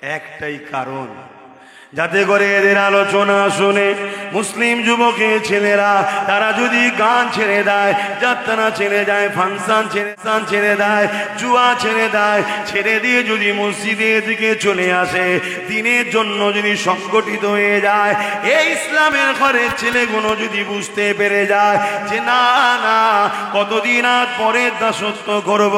একটাই কারণ, যাতে করে এদের আলোচনা শুনে মুসলিম যুবকের ছেলেরা তারা যদি গান ছেড়ে দেয়, যাত্রা ছেড়ে দেয়, ফাংশন ছেড়ে দেয়, জুয়া ছেড়ে দেয়, ছেড়ে দিয়ে যদি মসজিদের দিকে চলে আসে, দিনের জন্য যদি সংগঠিত হয়ে যায়, এই ইসলামের ঘরের ছেলেগুলো যদি বুঝতে পেরে যায় যে না না, কতদিন আজ পরের দাসত্ব করব,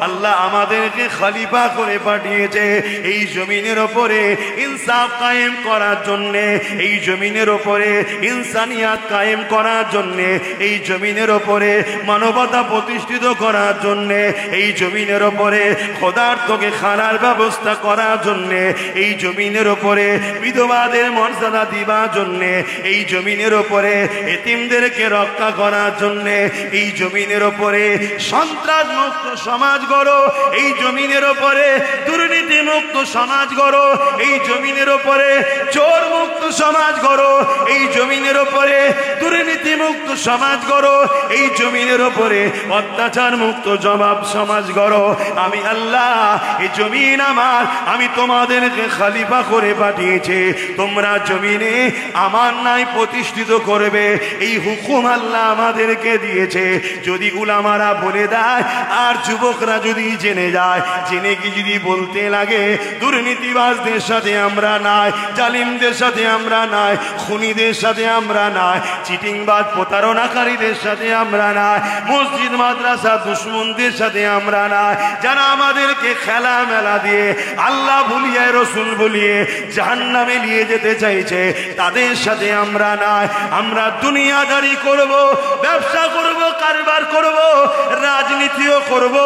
আল্লাহ আমাদেরকে খলিফা করে পাঠিয়েছে এই জমিনের ওপরে ইনসাফ কায়েম করার জন্যে, এই জমিনের ওপরে ইনসানিয়াত কায়েম করার জন্যে, এই জমিনের ওপরে মানবতা প্রতিষ্ঠিত করার জন্যে, এই জমিনের ওপরে খোদার্থকে খানার ব্যবস্থা করার জন্যে, এই জমিনের ওপরে বিধবাদের মর্যাদা দিবার জন্যে, এই জমিনের ওপরে এতিমদেরকে রক্ষা করার জন্যে, এই জমিনের ওপরে সন্ত্রাস মুক্ত সমাজ গড়ো, এই জমিনের ওপরে দুর্নীতি মুক্ত সমাজ গড়ো, এই জমিনের ওপরে চোর মুক্ত সমাজ গড়ো, এই জমিনের ওপরে দুর্নীতি মুক্ত সমাজ গড়ো, এই জমিনের ওপরে অত্যাচার মুক্ত জবাব সমাজ গড়ো। আমি আল্লাহ, এই জমিন আমার, আমি তোমাদেরকে খলিফা করে পাঠিয়েছি, তোমরা জমিনে আমার নাই প্রতিষ্ঠিত করবে, এই হুকুম আল্লাহ আমাদেরকে দিয়েছে। যদি উলামারা বলে দেয় আর যুবকরা যদি জেনে যায়, জেনে কি যদি বলতে লাগে দুর্নীতিবাজদের সাথে আমরা নাই, জালিমদের সাথে আমরা নাই, খুনিদের সাথে আমরা নাই, চিটিংবাজ প্রতারণাকারীদের সাথে আমরা নাই, মসজিদ মাদ্রাসা দুশ্মনদের সাথে আমরা নাই, যারা আমাদেরকে খেলা মেলা দিয়ে আল্লাহ ভুলিয়ে রসুল ভুলিয়ে জাহান্নামে নিয়ে যেতে চাইছে, তাদের সাথে আমরা নাই। আমরা দুনিয়াদারি করব, ব্যবসা করব, কারবার করব, রাজনীতিও করব,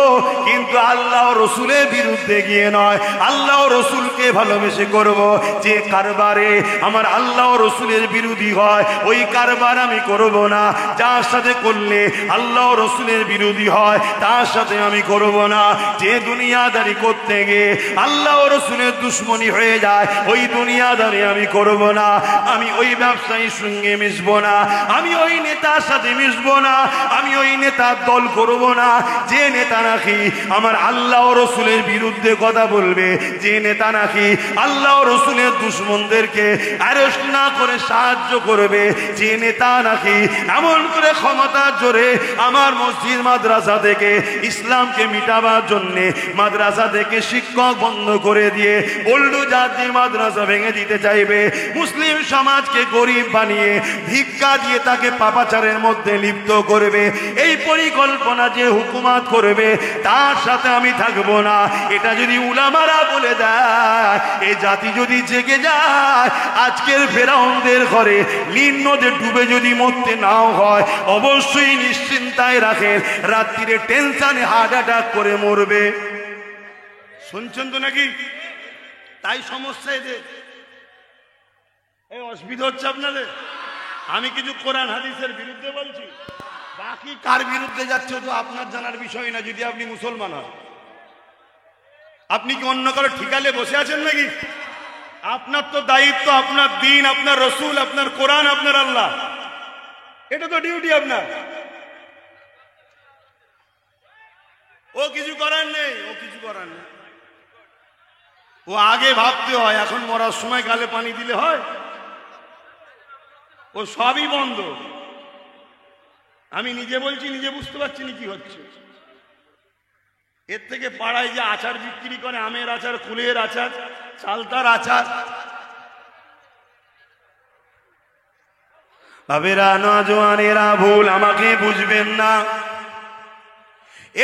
কিন্তু আল্লাহ রসুলের বিরুদ্ধে গিয়ে নয়, আল্লাহ রসুলকে ভালোবেসে করব। যে কারবারে আমার আল্লাহ রসুলের বিরোধী হয় ওই কারবার আমি করব না, যার সাথে করলে আল্লাহ রসুলের বিরোধী হয় তার সাথে আমি করব না। যে দুনিয়াদারি করতে গিয়ে আল্লাহ রসুলের দুশ্মনী হয়ে যায় ওই দুনিয়াদারি আমি করব না। আমি ওই ব্যবসায়ীর সঙ্গে মিশবো না, আমি ওই নেতার সাথে মিশবো না, আমি ওই নেতার দল করব না যে নেতা নাকি আমার আল্লাহ রসুলের বিরুদ্ধে কথা বলবে, যে নেতা নাকি আল্লাহ রসুলের দুশ্মনদেরকে অ্যারেস্ট না করে সাহায্য করবে, যে নেতা নাকি এমন করে ক্ষমতার জোরে আমার মসজিদ মাদ্রাসা থেকে ইসলামকে মিটাবার জন্যে মাদ্রাসা থেকে শিক্ষক বন্ধ করে দিয়ে পল্লু জাতি মাদ্রাসা ভেঙে দিতে চাইবে, মুসলিম সমাজকে গরিব বানিয়ে ভিক্ষা দিয়ে তাকে পাপাচারের মধ্যে লিপ্ত করবে, এই পরিকল্পনা যে হুকুমত করবে তার সাথে আমি থাকবো না। এটা যদি উলামারা বলে দেয়, এই জাতি যদি জেগে যায়, আজকের ফেরাউনদের ঘরে নীল নদে ডুবে যদি মরতে নাও হয়, অবশ্যই নিশ্চিন্তায় রাখেন রাত্রিরে টেনশনে হার্ট অ্যাটাক করে মরবে। শুনছেন তো নাকি? তাই সমস্যা এদের, এই অসুবিধা হচ্ছে আপনাদের। আমি কিছু কোরআন হাদিসের বিরুদ্ধে বলছি, বাকি কার বিরুদ্ধে যাচ্ছে তো আপনার জানার বিষয় না। যদি আপনি মুসলমান হন, আপনি কি অন্য কারো ঠিকালে বসে আছেন নাকি? আপনার তো দায়িত্ব আপনার দিন, আপনার রসুল, আপনার কোরআন, আপনার আল্লাহ, এটা তো ডিউটি আপনার। ও কিছু করার নেই, ও কিছু করার নেই, ও আগে ভাবতে হয়, এখন মরার সময় গালে পানি দিলে হয়? ও সবই বন্ধ। আমি নিজে বলছি, নিজে বুঝতে পারছি না কি হচ্ছে। এর থেকে পাড়ায় যে আচার বিক্রি করে, আমের আচার, কুলের আচার, চালতার আচার, বাবেরা নজওয়ানেরা ভুল আমাকে বুঝবেন না,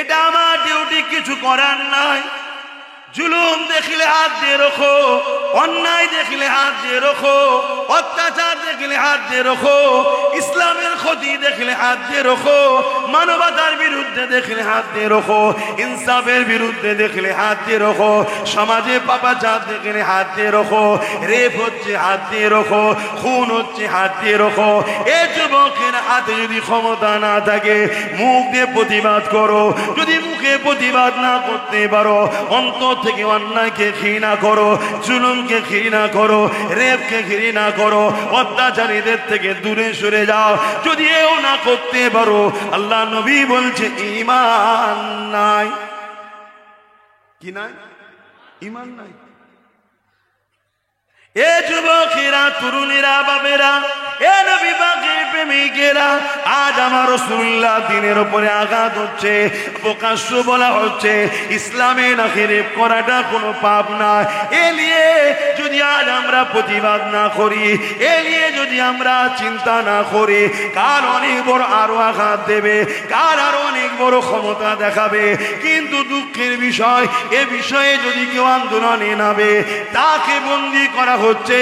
এটা আমার ডিউটি, কিছু করার নাই। জুলুম দেখলে হাত দিয়ে রখো, অন্যায় দেখলে হাত দিয়ে রখো, অত্যাচার দেখলে হাত দিয়ে রখো, ইসলামের ক্ষতি দেখলে হাত দিয়ে রখো, মানবতার বিরুদ্ধে দেখলে হাত দিয়ে রখো, ইনসাফের বিরুদ্ধে দেখলে হাত দিয়ে রখো, সমাজে পাপাচার দেখলে হাত দিয়ে রখো, রেপ হচ্ছে হাত দিয়ে রখো, খুন হচ্ছে হাত দিয়ে রখো। এ যুবকের হাতে যদি ক্ষমতা না থাকে, মুখ দিয়ে প্রতিবাদ করো। যদি মুখে প্রতিবাদ না করতে পারো, অন্তর থেকে অন্যায়কে ঘৃণা করো, জুলুমকে ঘৃণা করো, রেপকে ঘৃণা করো, অত্যাচারীদের থেকে দূরে সরে যাও। যদি এও না করতে পারো, আল্লাহ নবী বলছে ঈমান নাই। কি নাই? ঈমান নাই। এ যুবকেরা, তরুণেরা, বাবেরা, এ নবী পাকের প্রেমিকেরা, আজ আমার রাসূলুল্লাহ দিনের উপরে আঘাত হচ্ছে, প্রকাশ্য বলা হচ্ছে ইসলামে নাকি রেপ করাটা কোনো পাপ না। এ নিয়ে যদি আজ আমরা প্রতিবাদ না করি, এ নিয়ে যদি আমরা চিন্তা না করি, কার অনেক বড় আরো আঘাত দেবে, কার আরো অনেক বড় ক্ষমতা দেখাবে। কিন্তু দুঃখের বিষয়, এ বিষয়ে যদি কেউ আন্দোলনে নামে, তাকে বন্দী করা হচ্ছে,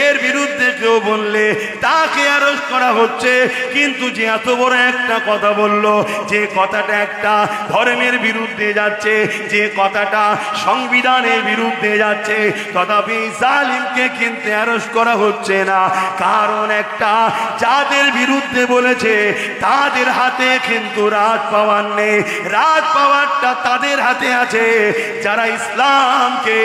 এর বিরুদ্ধে কেউ বললে তাকে অ্যারেস্ট করা হচ্ছে। কিন্তু যে এত বড় একটা কথা বলল, যে কথাটা একটা ধর্মের বিরুদ্ধে যাচ্ছে, যে কথাটা সংবিধানের বিরুদ্ধে যাচ্ছে, তথাপি জালিমকে কিন্তু অ্যারেস্ট করা হচ্ছে না। কারণ একটা, যাদের বিরুদ্ধে বলেছে তাদের হাতে কিন্তু রাজ পাওয়ার নেই, রাজ পাওয়ারটা তাদের হাতে আছে। যারা ইসলামকে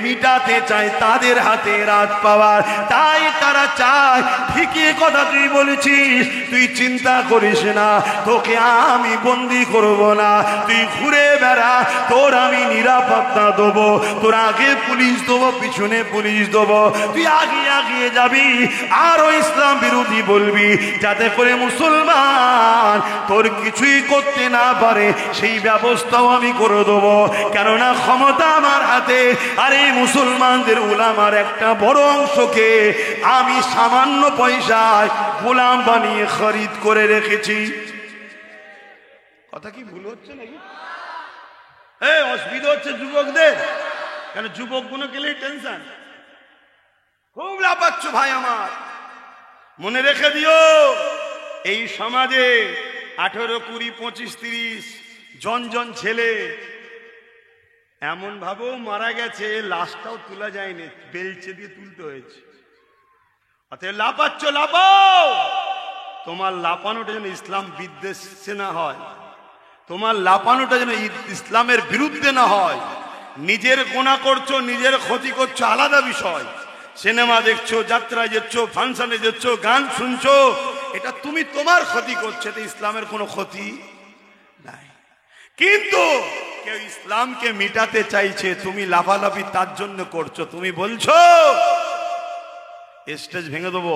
মিটাতে চায় তাদের হাতে রাজ পাওয়ার, তাই তারা চায় ঠিকই কথা তুই বলেছিস, তুই চিন্তা করিস না, তোকে আমি বন্দি করব না, তুই ঘুরে বেড়া, তোর আমি নিরাপত্তা দেবো, তোর আগে পুলিশ দেবো, পিছনে পুলিশ দেবো, তুই আগিয়ে আগিয়ে যাবি, আরো ইসলাম বিরোধী বলবি, যাতে করে মুসলমান তোর কিছুই করতে না পারে, সেই ব্যবস্থাও আমি করে দেবো। কেননা ক্ষমতা আমার হাতে, আর এই মুসলমানদের উলামার একটা বড় অংশকে আমি সামান্য পয়সায় গোলাম বানিয়ে খরিদ করে রেখেছি। কথা কি ভুল হচ্ছে নাকি? অসুবিধা হচ্ছে যুবকদের, কেন যুবকগুলো গেলেই টেনশন, খুব লাপাচ্ছ ভাই আমার। মনে রেখে দিও, এই সমাজে 18, 20, 25, 30 জন ছেলে এমন ভাবেও মারা গেছে, লাশটাও তোলা যায়নি, বেলচে দিয়ে তুলতে হয়েছে। অতএব লাপাচ্ছ, লাপাও। তোমার লাপানোটা যেন ইসলাম বিদ্বেষে না হয়, তোমার লাপানোটা যেন ইসলামের বিরুদ্ধে না হয়। নিজের গুনাহ করছো, নিজের ক্ষতি করছো আলাদা বিষয়। সিনেমা দেখছো, যাত্রায় যাচ্ছ, ফাংশনে যাচ্ছ, গান শুনছো, এটা তুমি তোমার ক্ষতি করছো, এটা ইসলামের কোনো ক্ষতি নাই। কিন্তু কেউ ইসলামকে মিটাতে চাইছে, তুমি লাফালাফি তার জন্য করছো। তুমি বলছো স্টেজ ভেঙে দেবো,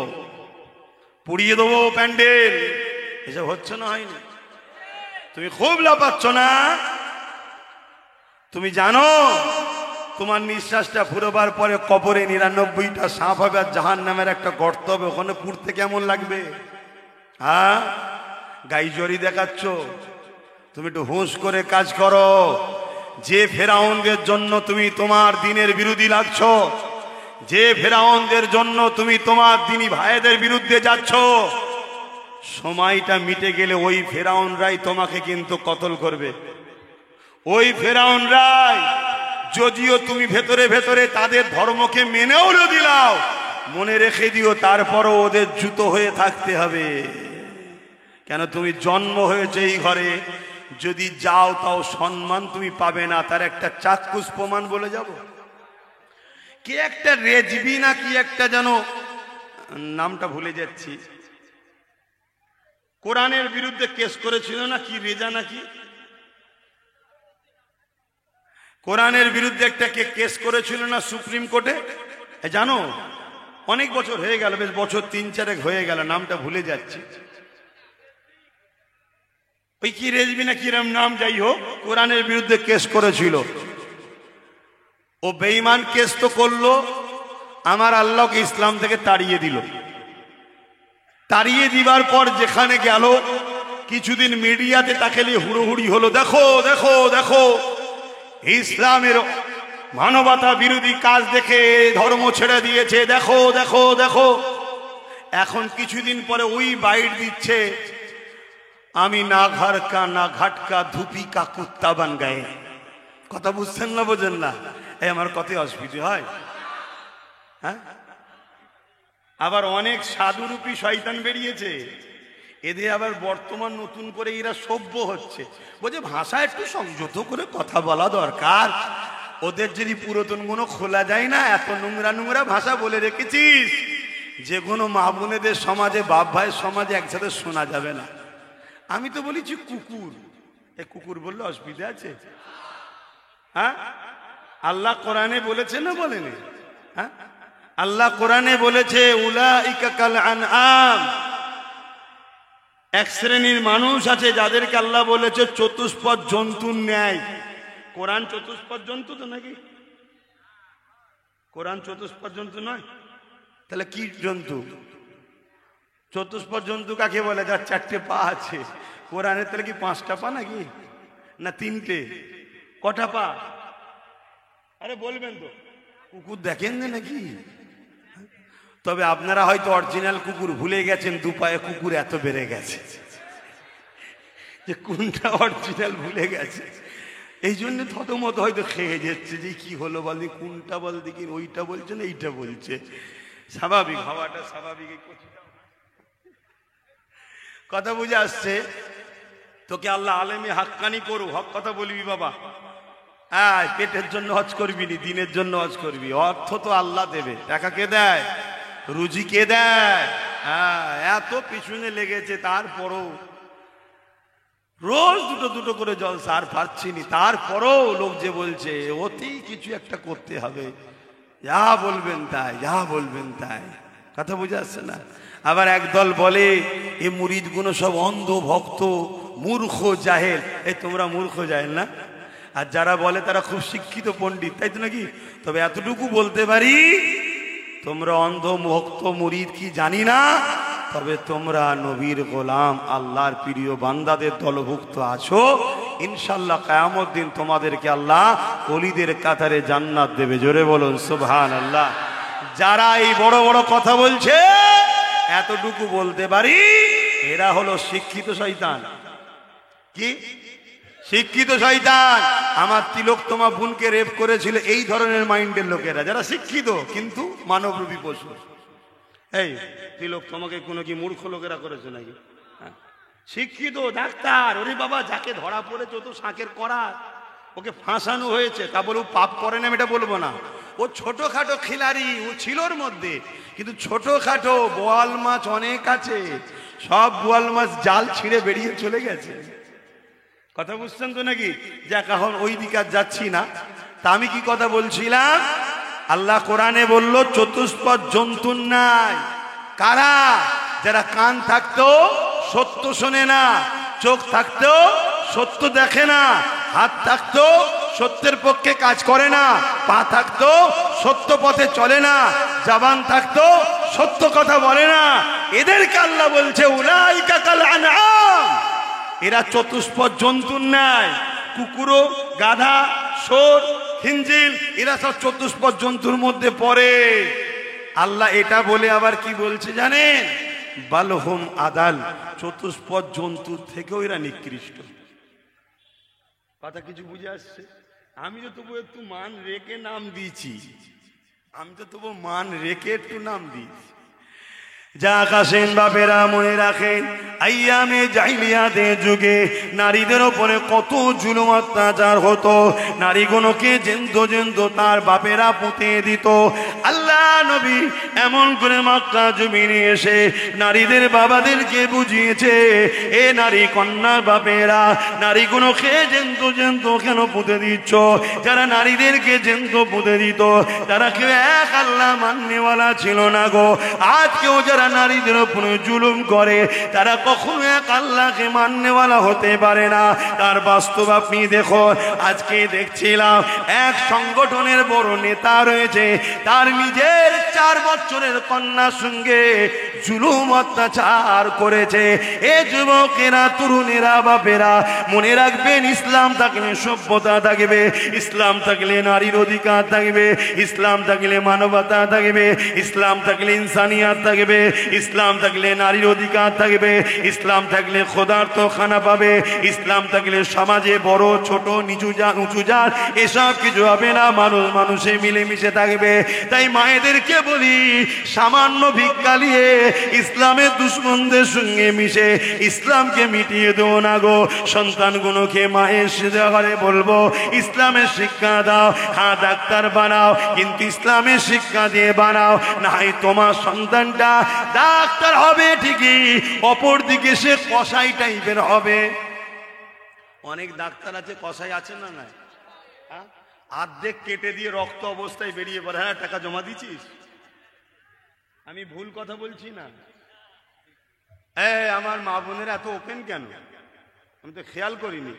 পুড়িয়ে দেবো প্যান্ডেল, এসব হচ্ছে না, হয়নি? তুমি খুব লাফাচ্ছ না? তুমি জানো তোমার নিঃশ্বাসটা ফুরোবার পরে কবরে 99টা সাপ হবে, আর জাহান্নামের একটা গর্ত হবে, ওখানে পুড়তে কেমন লাগবে? হ্যাঁ, গাইজরি দেখাচ্ছ? তুমি একটু হুঁশ করে কাজ করো। যে ফেরাউনদের জন্য তুমি তোমার দিনের বিরোধী লাগছ, যে ফেরাউনদের জন্য তুমি তোমার দিনী ভাইদের বিরুদ্ধে যাচ্ছ, সময়টা মিটে গেলে ওই ফেরাউনরাই তোমাকে কিন্তু কতল করবে। ওই ফেরাউনরাই, যদিও তুমি ভেতরে ভেতরে তাদের ধর্মকে মেনেও দিলাও, মনে রেখে দিও তারপরও ওদের জুতো হয়ে থাকতে হবে। কেন? তুমি জন্ম হয়েছে এই ঘরে, যদি যাও তাও সম্মান তুমি পাবে না। তার একটা চাক্ষুষ প্রমাণ বলে যাব। কি একটা রেজবি না কি একটা, যেন নামটা ভুলে যাচ্ছি, কোরআনের বিরুদ্ধে কেস করেছিল না কি, রেজা নাকি, কোরআনের বিরুদ্ধে একটা কেস করেছিল না সুপ্রিম কোর্টে, জানো? অনেক বছর হয়ে গেল, বেশ বছর 3-4 হয়ে গেল, নামটা ভুলে যাচ্ছি। ওই কি রেজবি না কিরম নাম, যাই হোক, কোরআনের বিরুদ্ধে কেস করেছিল। ও বেঈমান কেস তো করলো, আমার আল্লাহকে ইসলাম থেকে তাড়িয়ে দিল। তাড়িয়ে দিবার পর যেখানে গেল, কিছুদিন মিডিয়াতে তাকে নিয়ে হুড়োহুড়ি হলো, দেখো দেখো দেখো, ইসলামের মানবতা বিরোধী কাজ দেখে ধর্ম ছেড়ে দিয়েছে, দেখো দেখো দেখো। এখন কিছুদিন পরে ওই বাইট দিচ্ছে, আমি না ঘর কা না ঘাটকা ধুপি কা কুত্তা বান গায়ে। কথা বুঝছেন না, বোঝেন না? এই আমার কথায় অসুবিধা হয়? হ্যাঁ, আবার অনেক সাধুরূপী শয়তান বেরিয়েছে, এদের আবার বর্তমান নতুন করে এরা সভ্য হচ্ছে, বলছে ভাষা একটু সংযত করে কথা বলা দরকার। ওদের যদি পুরাতন গুলো খোলা যায় না, এত নোংরা নোংরা ভাষা বলে রেখেছিস যে কোনো মা বোনেদের সমাজে, বাপ ভাইয়ের সমাজে একসাথে শোনা যাবে না। আমি তো বলেছি কুকুর, এ কুকুর বললে অসুবিধা আছে? হ্যাঁ, আল্লাহ কোরআনে বলেছে না বলেনি? হ্যাঁ, আল্লাহ কোরআনে বলেছে উলাইকা কাল আনআম, এক শ্রেণীর মানুষ আছে যাদেরকে আল্লাহ বলেছে চতুষ্পদ জন্তুর ন্যায়। কোরআন চতুষ্পদ জন্তু তো নাকি? কোরআন চতুষ্পদ জন্তু নয়, তাহলে কি জন্তু? চতুষ্পদ জন্তু কাকে বলে? যার চারটে পা আছে। কোরআনে তাহলে কি পাঁচটা পা নাকি, না তিনটে? কটা পা? আরে বলবেন তো। কুকুর দেখেন না নাকি? তবে আপনারা হয়তো অরিজিনাল কুকুর ভুলে গেছেন, দু পায়ে কুকুর এত বেড়ে গেছে যে কোনটা অরিজিনাল ভুলে গেছে। এই জন্য থতমত হয়তো খেয়ে যাচ্ছে যে কি হলো বলনি, কোনটা বল দেখি, ওইটা বলছে না এইটা বলছে। স্বাভাবিক হওয়াটা স্বাভাবিক। কথা বুঝে আসছে? তোকে আল্লাহ আলেমে হাক্কানি করু, হক কথা বলবি বাবা। হ্যাঁ, পেটের জন্য হজ করবি নি, দিনের জন্য হজ করবি। অর্থ তো আল্লাহ দেবে, টাকা কে দেয়? রুজি কে দেয়? হ্যাঁ, এত পিছনে লেগেছে, তারপরও রোজ দুটো দুটো করে জলসা, আর পারছি নি, তারপরও লোক যে বলছে অতি কিছু একটা করতে হবে, যা বলবেন তাই, যা বলবেন তাই। কথা বুঝে আসছে না? আবার একদল বলে এ মুরিদ গুলো সব অন্ধ ভক্ত, মূর্খ জাহেল। এই তোমরা মূর্খ জাহেল না? আর যারা বলে তারা খুব শিক্ষিত পণ্ডিত, তাই তো নাকি? তবে এতটুকু বলতে পারি, তোমরা অন্ধ ভক্ত মুরিদ কি জানি না, তবে তোমরা নবীর গোলাম, আল্লাহর প্রিয় বান্দাদের দলভুক্ত আছো। ইনশাআল্লাহ কিয়ামত দিন তোমাদেরকে আল্লাহ ওলিদের কাতারে জান্নাত দেবে। জোরে বলুন সুবহানাল্লাহ। যারা এই বড় বড় কথা বলছে, এতটুকু বলতে পারি, এরা হলো শিক্ষিত শয়তান। কি শিক্ষিত শয়তান? আমার তিলক তোমার বোনকে রেপ করেছিল, এই ধরনের মাইন্ডের লোকেরা, যারা শিক্ষিত কিন্তু মানবরূপী পশু। এই তিলক তোমাকে কোনো কি মূর্খ লোকেরা করেছে নাকি? শিক্ষিত ডাক্তার, ওরে বাবা, যাকে ধরা পড়েছে ও তো শাঁকের করা, ওকে ফাঁসানো হয়েছে, তা বলে ও পাপ করে না আমি এটা বলবো না। ও ছোটখাটো খিলাড়ি, ও ছিল ওর মধ্যে, কিন্তু ছোটখাটো বোয়াল মাছ অনেক আছে, সব বোয়াল মাছ জাল ছিঁড়ে বেরিয়ে চলে গেছে। কথা বুঝছেন তো নাকি? যাক, এখন ওই দিকে আর যাচ্ছি না। তা আমি কি কথা বলছিলাম? আল্লাহ কোরআনে বলল চতুষ্পদ জন্তুর নাই। কারা? যারা কান থাকতো সত্য শোনে না, চোখ থাকতো সত্য দেখে না, হাত থাকতো সত্যের পক্ষে কাজ করে না, পা থাকতো সত্য পথে চলে না, জবান থাকতো সত্য কথা বলে না, এদেরকে আল্লাহ বলছে উলাইকা কাল আনআম, এরা চতুষ্পদ জন্তুর নাই। কুকুরও, গাধা, শোর, খিঞ্জিল, এরা সব চতুষ্পদ জন্তুর মধ্যে পড়ে। আল্লাহ এটা বলে আবার কি বলছে জানেন? বালহুম আদাল, চতুষ্পদ জন্তুর থেকেও এরা নিকৃষ্ট। কথা কিছু বুঝে আসছে? আমি তো তবু একটু মান রেখে নাম দিয়েছি, আমি তো তবু মান রেখে একটু নাম দিয়েছি। যা আকাশেন বাপেরা মনে রাখেন, আইয়ামে জাহিলিয়াতের যুগে নারীদের ওপরে কত জুলুম অত্যাচার হতো। নারীগুলোকে জেন্দ জেন্দ তার বাপেরা পুঁতে দিত। আল্লাহ নবী এমন করে মক্কা জমিনে এসে নারীদের বাবাদেরকে বুঝিয়েছে, এ নারী কন্যার বাপেরা, নারীগুলোকে জেন্দ জেন্দ কেন পুঁতে দিচ্ছ? যারা নারীদেরকে জেন্দ পুঁতে দিত তারা কেউ এক আল্লাহ মাননেওয়ালা ছিল না গো। আজকেও যারা নারীদের উপরে জুলুম করে তারা কখনো এক আল্লাহকে মাননেওয়ালা হতে পারে না। তার বাস্তব আপনি দেখো, আজকে দেখছিলাম এক সংগঠনের বড় নেতা রয়েছে, তার নিজের 4 বছরের কন্যার সঙ্গে জুলুম অত্যাচার করেছে। এ যুবকেরা, তরুণেরা, বাপেরা মনে রাখবেন, ইসলাম থাকলে সভ্যতা থাকবে, ইসলাম থাকলে নারীর অধিকার থাকবে, ইসলাম থাকলে মানবতা থাকবে, ইসলাম থাকলে ইনসানিয়াত থাকবে, ইসলাম থাকলে নারীর অধিকার থাকবে, ইসলাম থাকলে খোদার তো খানা পাবে, ইসলাম থাকলে সমাজে বড় ছোট নিচু জাত উঁচু জাত এসব কিছু হবে না, মানুষ মানুষে মিলেমিশে থাকবে। তাই মায়েদেরকে বলি, সামান্য ভিক্ষা নিয়ে ইসলামের দুশ্মনদের সঙ্গে মিশে ইসলামকে মিটিয়ে দেও না গো। সন্তানগুলোকে মায়ের ঘরে বলবো ইসলামের শিক্ষা দাও। হ্যাঁ, ডাক্তার বানাও, কিন্তু ইসলামের শিক্ষা দিয়ে বানাও, নাই তোমার সন্তানটা ডাক্তার হবে ঠিকই, অপর দিকে সে কসাই টাইপের হবে। অনেক ডাক্তার আছে, কসাই আছে না নাই? অর্ধেক কেটে দিয়ে রক্ত অবস্থায় বেরিয়ে পড়ে, হ্যাঁ টাকা জমা দিছিস, আমি ভুল কথা বলছি না? আমার মা বোনেরা এত ওপেন কেন? আমি তো খেয়াল করিনি।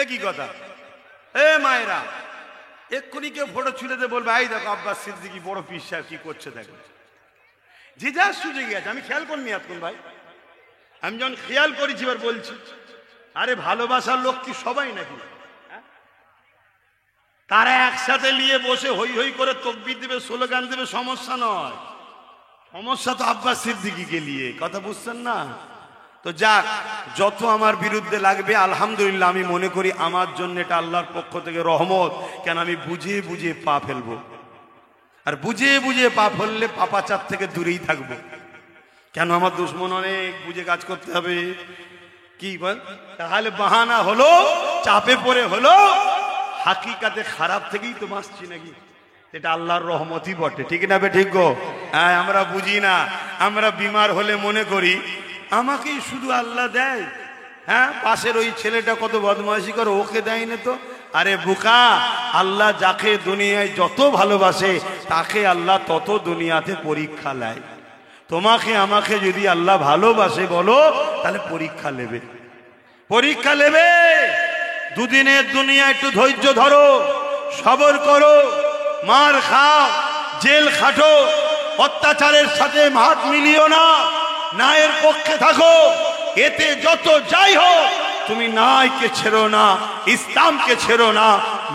এ কি কথা? মায়েরা এক্ষুনি কেউ ফটো ছুঁড়ে বলবে এই দেখো আব্বাস সিদ্দিকী বড় পীর সাহেব কি করছে দেখো। যে যার সুযোগ আছে, আমি খেয়াল করিনি এতক্ষণ ভাই। আমি যখন খেয়াল করেছি এবার বলছি, আরে ভালোবাসার লোক কি সবাই নাকি? তারা একসাথে নিয়ে বসে হই হই করে তাকবীর দেবে, স্লোগান দেবে, সমস্যা নয়। সমস্যা তো আব্বাস সিদ্দিকীকে নিয়ে, কথা বুঝছেন না? তো যাক, যত আমার বিরুদ্ধে লাগবে আলহামদুলিল্লাহ আমি মনে করি আমার জন্য এটা আল্লাহর পক্ষ থেকে রহমত। কেন আমি বুঝে বুঝে পা ফেলবো, আর বুঝে বুঝে পা ফেললে পাপাচার থেকে দূরেই থাকবো। কেন আমার দুশ্মন অনেক, বুঝে কাজ করতে হবে। কি বল? তাহলে বাহানা হলো, চাপে পড়ে হলো, হাকিকাতে খারাপ থেকেই তো বাঁচছি নাকি? এটা আল্লাহর রহমতই বটে, ঠিক না বে ঠিক গো? হ্যাঁ, আমরা বুঝি না, আমরা বিমার হলে মনে করি আমাকেই শুধু আল্লাহ দেয়। হ্যাঁ, পাশের ওই ছেলেটা কত বদমাইশি করে, ওকে দেয় না তো। আরে বোকা, আল্লাহ যাকে দুনিয়ায় যত ভালোবাসে তাকে আল্লাহ তত দুনিয়াতে পরীক্ষা নেয়। তোমাকে আমাকে যদি আল্লাহ ভালোবাসে বলো, তাহলে পরীক্ষা নেবে, পরীক্ষা নেবে। দুদিনের দুনিয়া একটু ধৈর্য ধরো, সবর করো, মার খাও, জেল খাটো, অত্যাচারের সাথে হাত মিলিও না, ন্যায়ের পক্ষে থাকো। এতে যত যাই হোক, তুমি ন্যায়কে ছেড়ো না, ইসলামকে ছেড়ো না,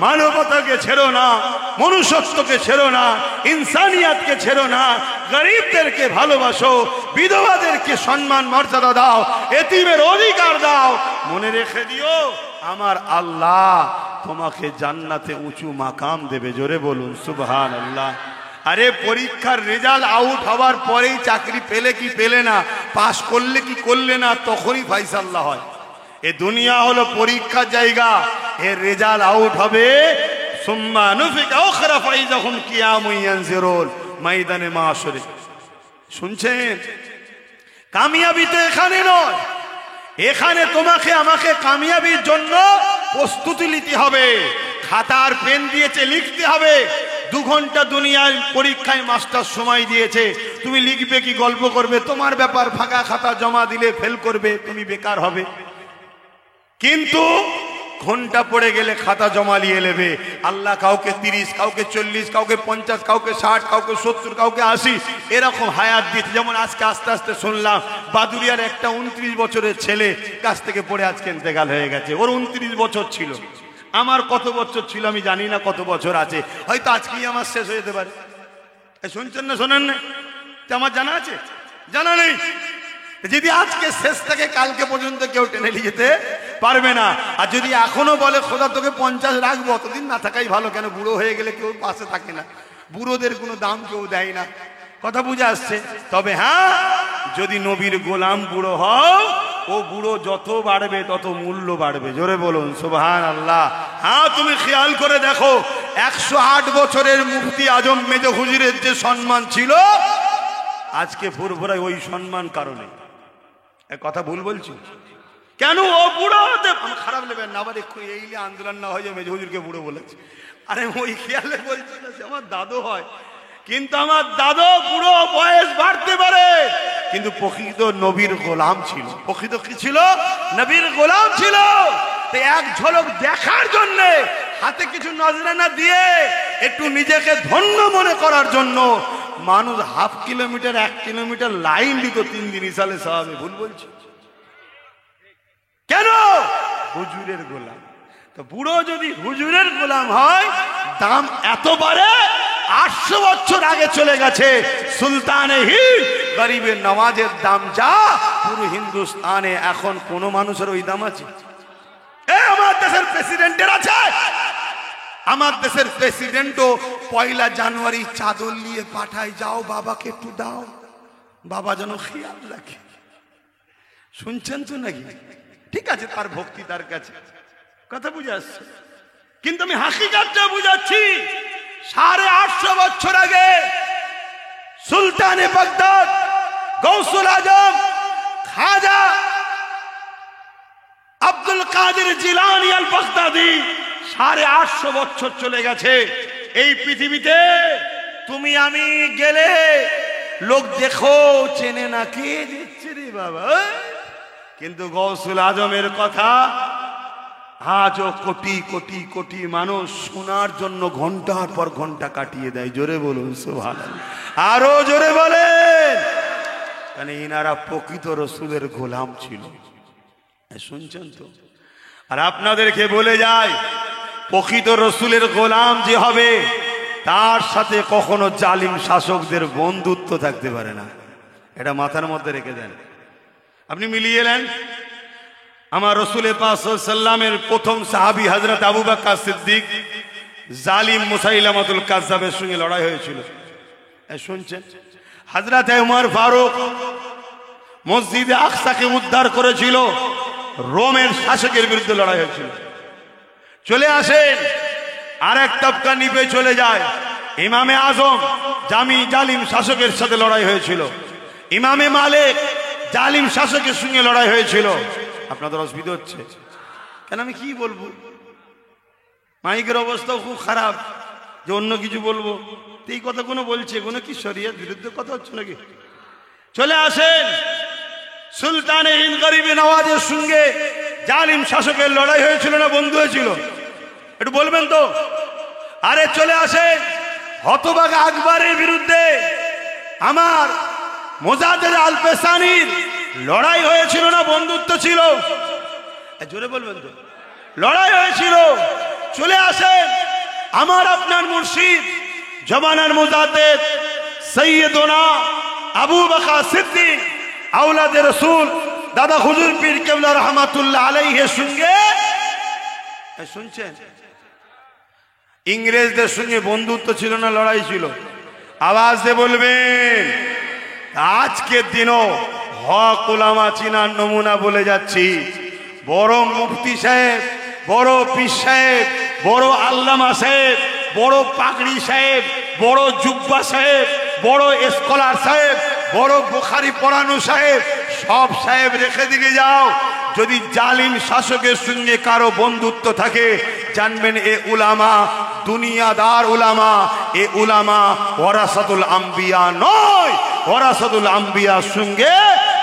মানবতাকে ছেড়ো না, মনুষ্যত্বকে ছেড়ো না, ইনসানিয়াতকে ছেড়ো না। গরিবদেরকে ভালোবাসো, বিধবাদেরকে সম্মান মর্যাদা দাও, এতিমের অধিকার দাও। মনে রেখে দিও, আমার আল্লাহ তোমাকে জান্নাতে উঁচু মাকাম দেবে। জোরে বলুন সুবহানাল্লাহ। আরে পরীক্ষার রেজাল্ট আউট হওয়ার পরেই চাকরি পেলে কি পেলে না, পাস করলে কি করলে না, তখনই ফায়সালা হয়। এ দুনিয়া হলো পরীক্ষার জায়গা, এর রেজাল্ট আউট হবে। সুম্মা নুফিকা উখরা ফাইযাহুম কিয়ামুন ইয়ানজিরুন ময়দানে মাশরে। শুনছেন? কামিয়াবি তো এখানে নয়, এখানে তোমাকে আমাকে কামিয়াবির জন্য প্রস্তুতি নিতে হবে। খাতার পেন দিয়েছে, লিখতে হবে। 2 ঘন্টা দুনিয়ার পরীক্ষায় মাস্টার সময় দিয়েছে, তুমি লিখবে কি গল্প করবে তোমার ব্যাপার। ফাঁকা খাতা জমা দিলে ফেল করবে, তুমি বেকার হবে। কিন্তু ঘন্টা পড়ে গেলে খাতা জমা নিয়ে নেবে। আল্লাহ কাউকে 30, কাউকে 40, কাউকে 50, কাউকে 60, কাউকে 70, কাউকে 80 এরকম হায়াত দিতে। যেমন আজকে আস্তে আস্তে শুনলাম বাদুরিয়ার একটা 29 বছরের ছেলে কাছ থেকে পড়ে আজকে ইন্তেকাল হয়ে গেছে। ওর 29 বছর ছিল, আমার কত বছর ছিল আমি জানি না, কত বছর আছে, হয়তো আজকেই আমার শেষ হয়ে যেতে পারে। শুনছেন না শোনেন না? আমার জানা আছে? জানা নেই। যদি আজকে শেষ থেকে কালকে পর্যন্ত কেউ টেনে নিয়ে যেতে পারবে না। আর যদি এখনো বলে খোদা তোকে 50 রাখবো, অতদিন না থাকাই ভালো। কেন? বুড়ো হয়ে গেলে কেউ পাশে থাকে না, বুড়োদের কোনো দাম কেউ দেয় না। কথা বুঝে আসছে? তবে হ্যাঁ, যদি নবীর গোলাম বুড়ো হও, ও বুড়ো যত বাড়বে তত মূল্য বাড়বে। জোরে বলুন সুবহানাল্লাহ। হ্যাঁ, তুমি খেয়াল করে দেখো, 108 বছরের মুফতি আজম মেজো হুজুরের যে সম্মান ছিল, আজকে ফুরফুরায় ওই সম্মান কারণে। কথা ভুল বলছি? কেন? ও বুড়ো হতে খারাপ নেবেন না, আবার এক্ষুনি এইলে আন্দোলন না হয় যে মেজো হুজুরকে বুড়ো বলেছে। আরে ওই খেয়ালে বলছি না, সে আমার দাদু হয়, কিন্তু আমার দাদু বুড়ো বয়স বাড়তে পারে, কিন্তু প্রকৃত নবীর গোলাম ছিল। প্রকৃত কি ছিল? নবীর গোলাম ছিল। তো এক ঝলক দেখার জন্য, হাতে কিছু নজরানা দিয়ে একটু নিজেকে ধন্য মনে করার জন্য মানুষ হাফ কিলোমিটার 1 কিলোমিটার লাইন দিত 3 দিন ইসালে সাহাবে। ভুল বলছি? কেন? হুজুরের গোলাম। তো বুড়ো যদি হুজুরের গোলাম হয়, দাম এত বাড়ে। 800 বছর আগে চলে গেছে সুলতানে হিন্দ গরিবের নওয়াজের দাম যা, পুরো হিন্দুস্তানে এখন কোন মানুষের ওই দাম আছে? আমার দেশের প্রেসিডেন্টের আছে। আমার দেশের প্রেসিডেন্টও 1 জানুয়ারি চাদর নিয়ে পাঠায়, যাও বাবাকে একটু দাও, বাবা যেন খেয়াল রাখে। শুনছেন তো নাকি? ঠিক আছে, তার ভক্তি তার কাছে, কথা বুঝে আসছে। কিন্তু আমি হাকিকাতটা বুঝাচ্ছি। 850 বছর আগে সুলতানে বাগদাদ গৌসুল আজম খাজা আব্দুল কাদের জিলানী আল বাগদাদি 850 বছর চলে গেছে। এই পৃথিবীতে তুমি আমি গেলে লোক দেখো চেনে না, কে দিচ্ছে রে বাবা। কিন্তু গৌসুল আজমের কথা আজও কোটি কোটি কোটি মানুষ শোনার জন্য ঘন্টার পর ঘন্টা কাটিয়ে দেয়। জোরে বলুন সুবহানাল্লাহ, আরো জোরে বলেন। মানে ইনারা প্রকৃত রসুলের গোলাম ছিল। শুনছেন তো? আর আপনাদেরকে বলে যায়, প্রকৃত রসুলের গোলাম যে হবে তার সাথে কখনো জালিম শাসকদের বন্ধুত্ব থাকতে পারে না। এটা মাথার মধ্যে রেখে দেন। আপনি মিলিয়ে নেন, আমার রসুলের পাক সাল্লাল্লাহু আলাইহি ওয়াসাল্লামের প্রথম সাহাবী হযরত আবু বকর সিদ্দিক জালিম মুসাইলামাতুল কাজ্জাবের সঙ্গে লড়াই হয়েছিল। শুনছেন? হযরত উমর ফারুক মসজিদে আকসাকে উদ্ধার করেছিল, রোমের শাসকের বিরুদ্ধে লড়াই হয়েছিল। চলে আসেন, আরেক তবকা নিপে চলে যায়, ইমামে আজম জালিম শাসকের সাথে লড়াই হয়েছিল। ইমামে মালিক জালিম শাসকের সঙ্গে লড়াই হয়েছিল। আপনাদের অসুবিধা হচ্ছে কেন? আমি কি বলবো, মাইকের অবস্থাও খুব খারাপ যে অন্য কিছু বলবো। এই কথা কোনো বলছে, কোনো কি শরিয়ত বিরুদ্ধে কথা হচ্ছে নাকি? চলে আসেন, সুলতানে হিন্দ গরিবে নওয়াজের সঙ্গে জালিম শাসকের লড়াই হয়েছিল না বন্ধু হয়েছিল? একটু বলবেন তো? আরে চলে আসেন, হতভাগা আকবরের বিরুদ্ধে আমার মোজাদ্দেদ আল পেসানির লড়াই হয়েছিল না বন্ধুত্ব ছিল? জোরে বলবেন তো? লড়াই হয়েছিল। চলে আসেন, আমার আপনার মুর্শিদ জমানার মুজাদ্দেদ সৈয়দনা আবু বকর সিদ্দিক আওলাদে রসুল দাদা হুজুর পীর কেবলা রহমাতুল্লাহ আলাইহির সঙ্গে, শুনছেন, ইংরেজদের সঙ্গে বন্ধুত্ব ছিল না লড়াই ছিল? আওয়াজ দিয়ে বলবেন। আজকের দিনও হক উলামা চিনার নমুনা বলে যাচ্ছি, বড় মুফতি সাহেব, বড় পীর সাহেব, বড় আল্লামা সাহেব, বড় পাগড়ি সাহেব, বড় জুব্বা সাহেব, বড় স্কলার সাহেব, বড় বুখারী পড়ানো সাহেব, সব সাহেব রেখে দিকে যাও। যদি জালিম শাসকের সঙ্গে কারো বন্ধুত্ব থাকে, জানবেন এ উলামা দুনিয়াদার উলামা, এ উলামা ওয়ারাসাতুল আম্বিয়া নয়। ওয়ারাসাতুল আম্বিয়ার সঙ্গে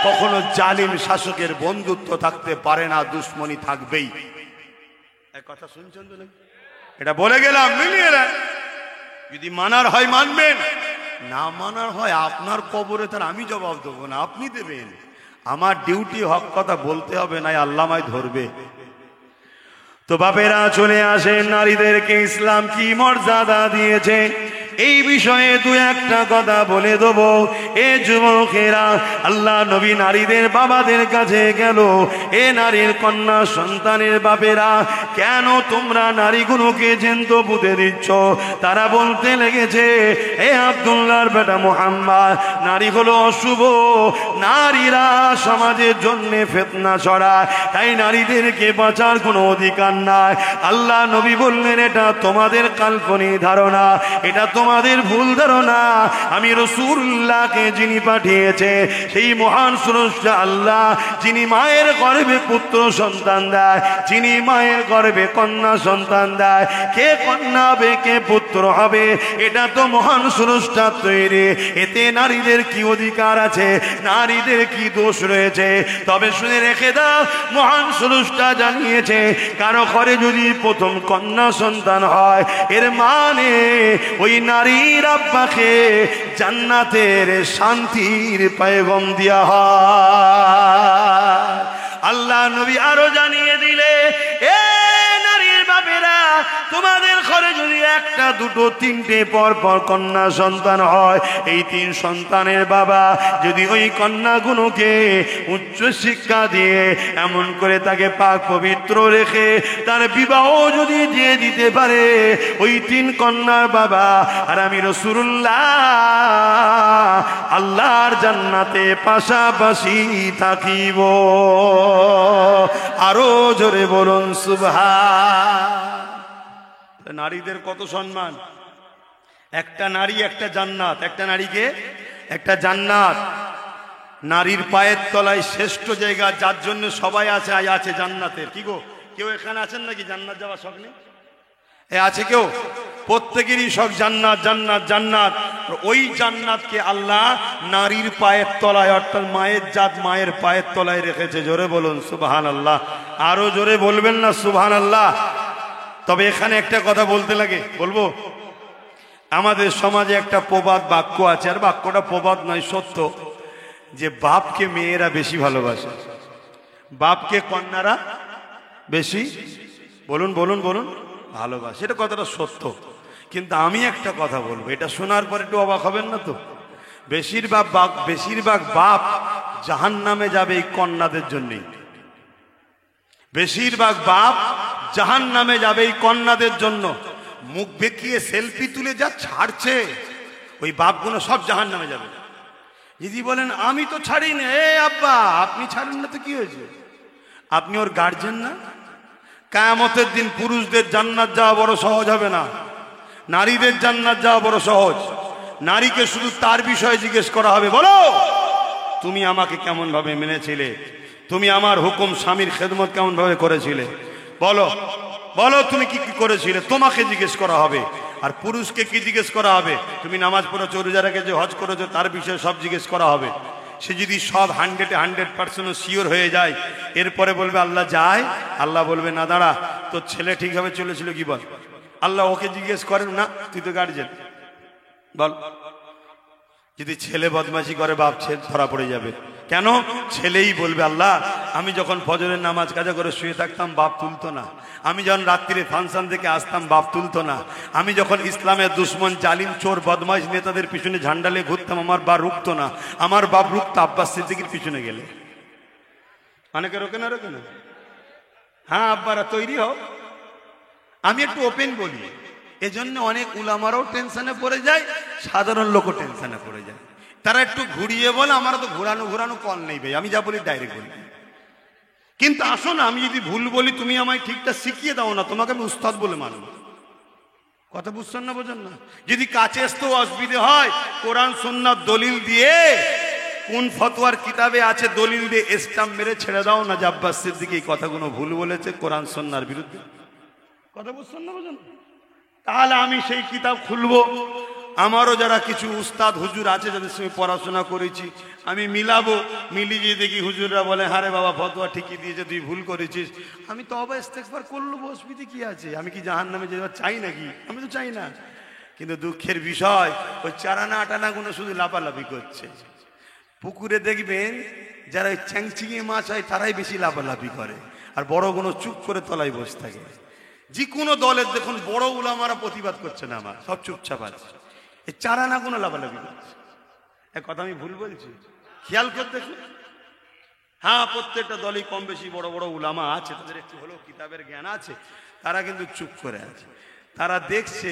কখনো জালিম শাসকের বন্ধুত্ব থাকতে পারে না, দুশ্মনী থাকবেই। এক কথা শুনছেন তো? এটা বলে গেলাম, মিলিয়ে নেন। যদি মানার হয় মানবেন, না মানার হয় আপনার কবরে তার আমি জবাব দেবো না, আপনি দেবেন। আমার ডিউটি হক কথা বলতে হবে, নাই আল্লাহ আমায় ধরবে। তো বাপেরা চলে আসেন, নারীদেরকে ইসলাম কি মর্যাদা দিয়েছে এই বিষয়ে দু একটা কথা বলে দেবো। এ যুবকেরা, আল্লাহ নবী নারীদের বাবাদের কাছে গেল, এ নারীর কন্যা সন্তানের বাপেরা, কেন তোমরা নারীগুলোকে জ্যান্ত পুঁতে দিচ্ছ? তারা বলতে লেগেছে, এ আব্দুল্লাহর বেটা মুহাম্মদ, নারী হলো অশুভ, নারীরা সমাজের জন্য ফিতনা ছড়ায়, তাই নারীদেরকে বাঁচার কোনো অধিকার নাই। আল্লাহ নবী বললেন, এটা তোমাদের কাল্পনিক ধারণা, এটা তোমাদের ভুল ধারণা। আমি রাসূলুল্লাহকে যিনি পাঠিয়েছে, সেই মহান স্রষ্টা আল্লাহ, যিনি মায়ের গর্ভে পুত্র সন্তান দেয়, যিনি মায়ের গর্ভে কন্যা সন্তান দেয়, কে কন্যা হবে কে পুত্র হবে এটা তো মহান স্রষ্টা তৈরি। এতে নারীদের কি অধিকার আছে, নারীদের কি দোষ রয়েছে? তবে শুনে রেখে দাও, মহান স্রষ্টা জানিয়েছে, কারো ঘরে যদি প্রথম কন্যা সন্তান হয়, এর মানে ওই নারীর আব্বাকে জান্নাতের শান্তির পয়গম দেয়া হয়। আল্লাহ নবী আরো জানিয়ে দিলে, এ নারীর বাপেরা, তোমাদের ঘরে যদি একটা দুটো তিনটে পর পর কন্যা সন্তান হয়, এই তিন সন্তানের বাবা যদি ওই কন্যাগুলোকে উচ্চ শিক্ষা দিয়ে এমন করে তাকে পাক পবিত্র রেখে তার বিবাহ যদি দিয়ে দিতে পারে, ওই তিন কন্যার বাবা আর আমি রাসূলুল্লাহ আল্লাহর জান্নাতে পাশাপাশি থাকিব। আরো জোরে বলুন সুবহান। নারীদের কত সম্মান! একটা নারী একটা জান্নাত, একটা নারীকে একটা জান্নাত। নারীর পায়ের তলায় শ্রেষ্ঠ জায়গা, যার জন্য সবাই আছে জান্নাতের। কি গো, কেউ এখানে আছেন নাকি জান্নাত যাওয়ার শখ নেই? এ আছে কেউ? প্রত্যেকেরই সব জান্নাত জান্নাত জান্নাত। ওই জান্নাতকে আল্লাহ নারীর পায়ের তলায়, অর্থাৎ মায়ের জাত মায়ের পায়ের তলায় রেখেছে। জোরে বলুন সুবহানাল্লাহ। আরো জোরে বলবেন না সুবহানাল্লাহ? তবে এখানে একটা কথা বলতে লাগে, বলবো। আমাদের সমাজে একটা প্রবাদ বাক্য আছে, আর বাক্যটা প্রবাদ নয়, সত্য, যে বাপকে মেয়েরা বেশি ভালোবাসে, বাপকে কন্যারা বেশি, বলুন বলুন বলুন, ভালোবাসে। এটা কথাটা সত্য। কিন্তু আমি একটা কথা বলবো, এটা শোনার পর একটু অবাক হবেন না তো? বেশিরভাগ বাপ জাহান্নামে যাবে এই কন্যাদের জন্যই। বেশিরভাগ বাপ জাহান্নামে যাবে এই কন্যাদের জন্য। মুখ বেঁকিয়ে সেলফি তুলে যা ছাড়ছে, ওই বাপগুলো সব জাহান্নামে যাবে। যদি বলেন আমি তো ছাড়ি না, এ আব্বা আপনি ছাড়েন না তো কি হয়েছে? আপনি ওর গার্জেন না? কিয়ামতের দিন পুরুষদের জান্নাত যাওয়া বড় সহজ হবে না, নারীদের জান্নাত যাওয়া বড় সহজ। নারীকে শুধু তার বিষয়ে জিজ্ঞেস করা হবে, বলো তুমি আমাকে কেমন ভাবে মেনেছিলে, তুমি আমার হুকুম স্বামীর খেদমত কেমন ভাবে করেছিলে, বলো বলো তুমি কি কি করেছিলে, তোমাকে জিজ্ঞেস করা হবে। আর পুরুষকে কি জিজ্ঞেস করা হবে? তুমি নামাজ পড়েছো, রোজা রেখেছো, হজ করেছো, তার বিষয়ে সব জিজ্ঞেস করা হবে। সে যদি সব 100% শিওর হয়ে যায়, এরপরে বলবে আল্লাহ যায়, আল্লাহ বলবে না দাঁড়া, তোর ছেলে ঠিকভাবে চলেছিল কি বল। আল্লাহ ওকে জিজ্ঞেস করেন না, তুই তো গার্জেন, বল। যদি ছেলে বদমাশি করে বাপ ছেলে ধরা পড়ে যাবে। কেন? ছেলেই বলবে আল্লাহ আমি যখন ফজরের নামাজ কাজা করে শুয়ে থাকতাম বাপ তুলতো না, আমি যখন রাত্রিরে ফাংশন থেকে আসতাম বাপ তুলতো না, আমি যখন ইসলামের দুশ্মন জালিম চোর বদমাইশ নেতাদের পিছনে ঝান্ডা নিয়ে ঘুরতাম আমার বাপ রুখতো না, আমার বাপ রুখতো আব্বাস সিদ্দিকীর পিছনে গেলে। অনেকে রোকে না, রোকে না? হ্যাঁ আব্বারা তৈরি হও। আমি একটু ওপেন বলি, এজন্য অনেক উলামারাও টেনশনে পড়ে যায়, সাধারণ লোকও টেনশনে পড়ে যায়। তারা একটু ঘুরিয়ে বলে, আমার তো ঘুরানো ঘুরানো কল নেই ভাই, আমি যা বলি ডাইরেক্ট বলি। কিন্তু আসো না, আমি যদি ভুল বলি তুমি আমায় ঠিকটা শিখিয়ে দাও না, তোমাকে আমি উস্তাদ বলে মানব। কথা বুঝছেন না, বোঝেন না? যদি কাছে আসতেও অসুবিধে হয়, কোরআন সুন্নাত দলিল দিয়ে, কোন ফতোয়ার কিতাবে আছে দলিল দিয়ে স্টাম্প মেরে ছেড়ে দাও না যে আব্বাস সিদ্দিকী এই কথাগুলো ভুল বলেছে কোরআন সুন্নাহর বিরুদ্ধে। কথা বুঝছেন না, বোঝেন? তাহলে আমি সেই কিতাব খুলবো, আমারও যারা কিছু উস্তাদ হুজুর আছে যাদের সঙ্গে পড়াশোনা করেছি আমি মিলাবো, মিলিয়ে দেখি হুজুররা বলে হারে বাবা ফতোয়া ঠিকই দিয়েছে, তুই ভুল করেছিস, আমি তওবা ইস্তেগফার করলো, অসুবিধে কি আছে? আমি কি জাহান্নামে যেতে চাই নাকি? আমি তো চাই না। কিন্তু দুঃখের বিষয় ওই চারানা আটানাগুলো শুধু লাফালাফি করছে। পুকুরে দেখবেন যারা ওই চ্যাংচিঙে মাছ হয় তারাই বেশি লাফালাফি করে, আর বড়গুলো চুপ করে তলায় বসে থাকে। যে কোনো দলের দেখুন বড় উলামারা প্রতিবাদ করছে না, আমার সব চুপচাপ আছে, এই চারানা কোনো লাফালাফি করছে। এক কথা আমি ভুল বলছি? খেয়াল করে দেখুন। হ্যাঁ প্রত্যেকটা দলই কম বেশি বড় বড় উলামা আছে, তাদের একটু হলেও কিতাবের জ্ঞান আছে, তারা কিন্তু চুপ করে আছে। তারা দেখছে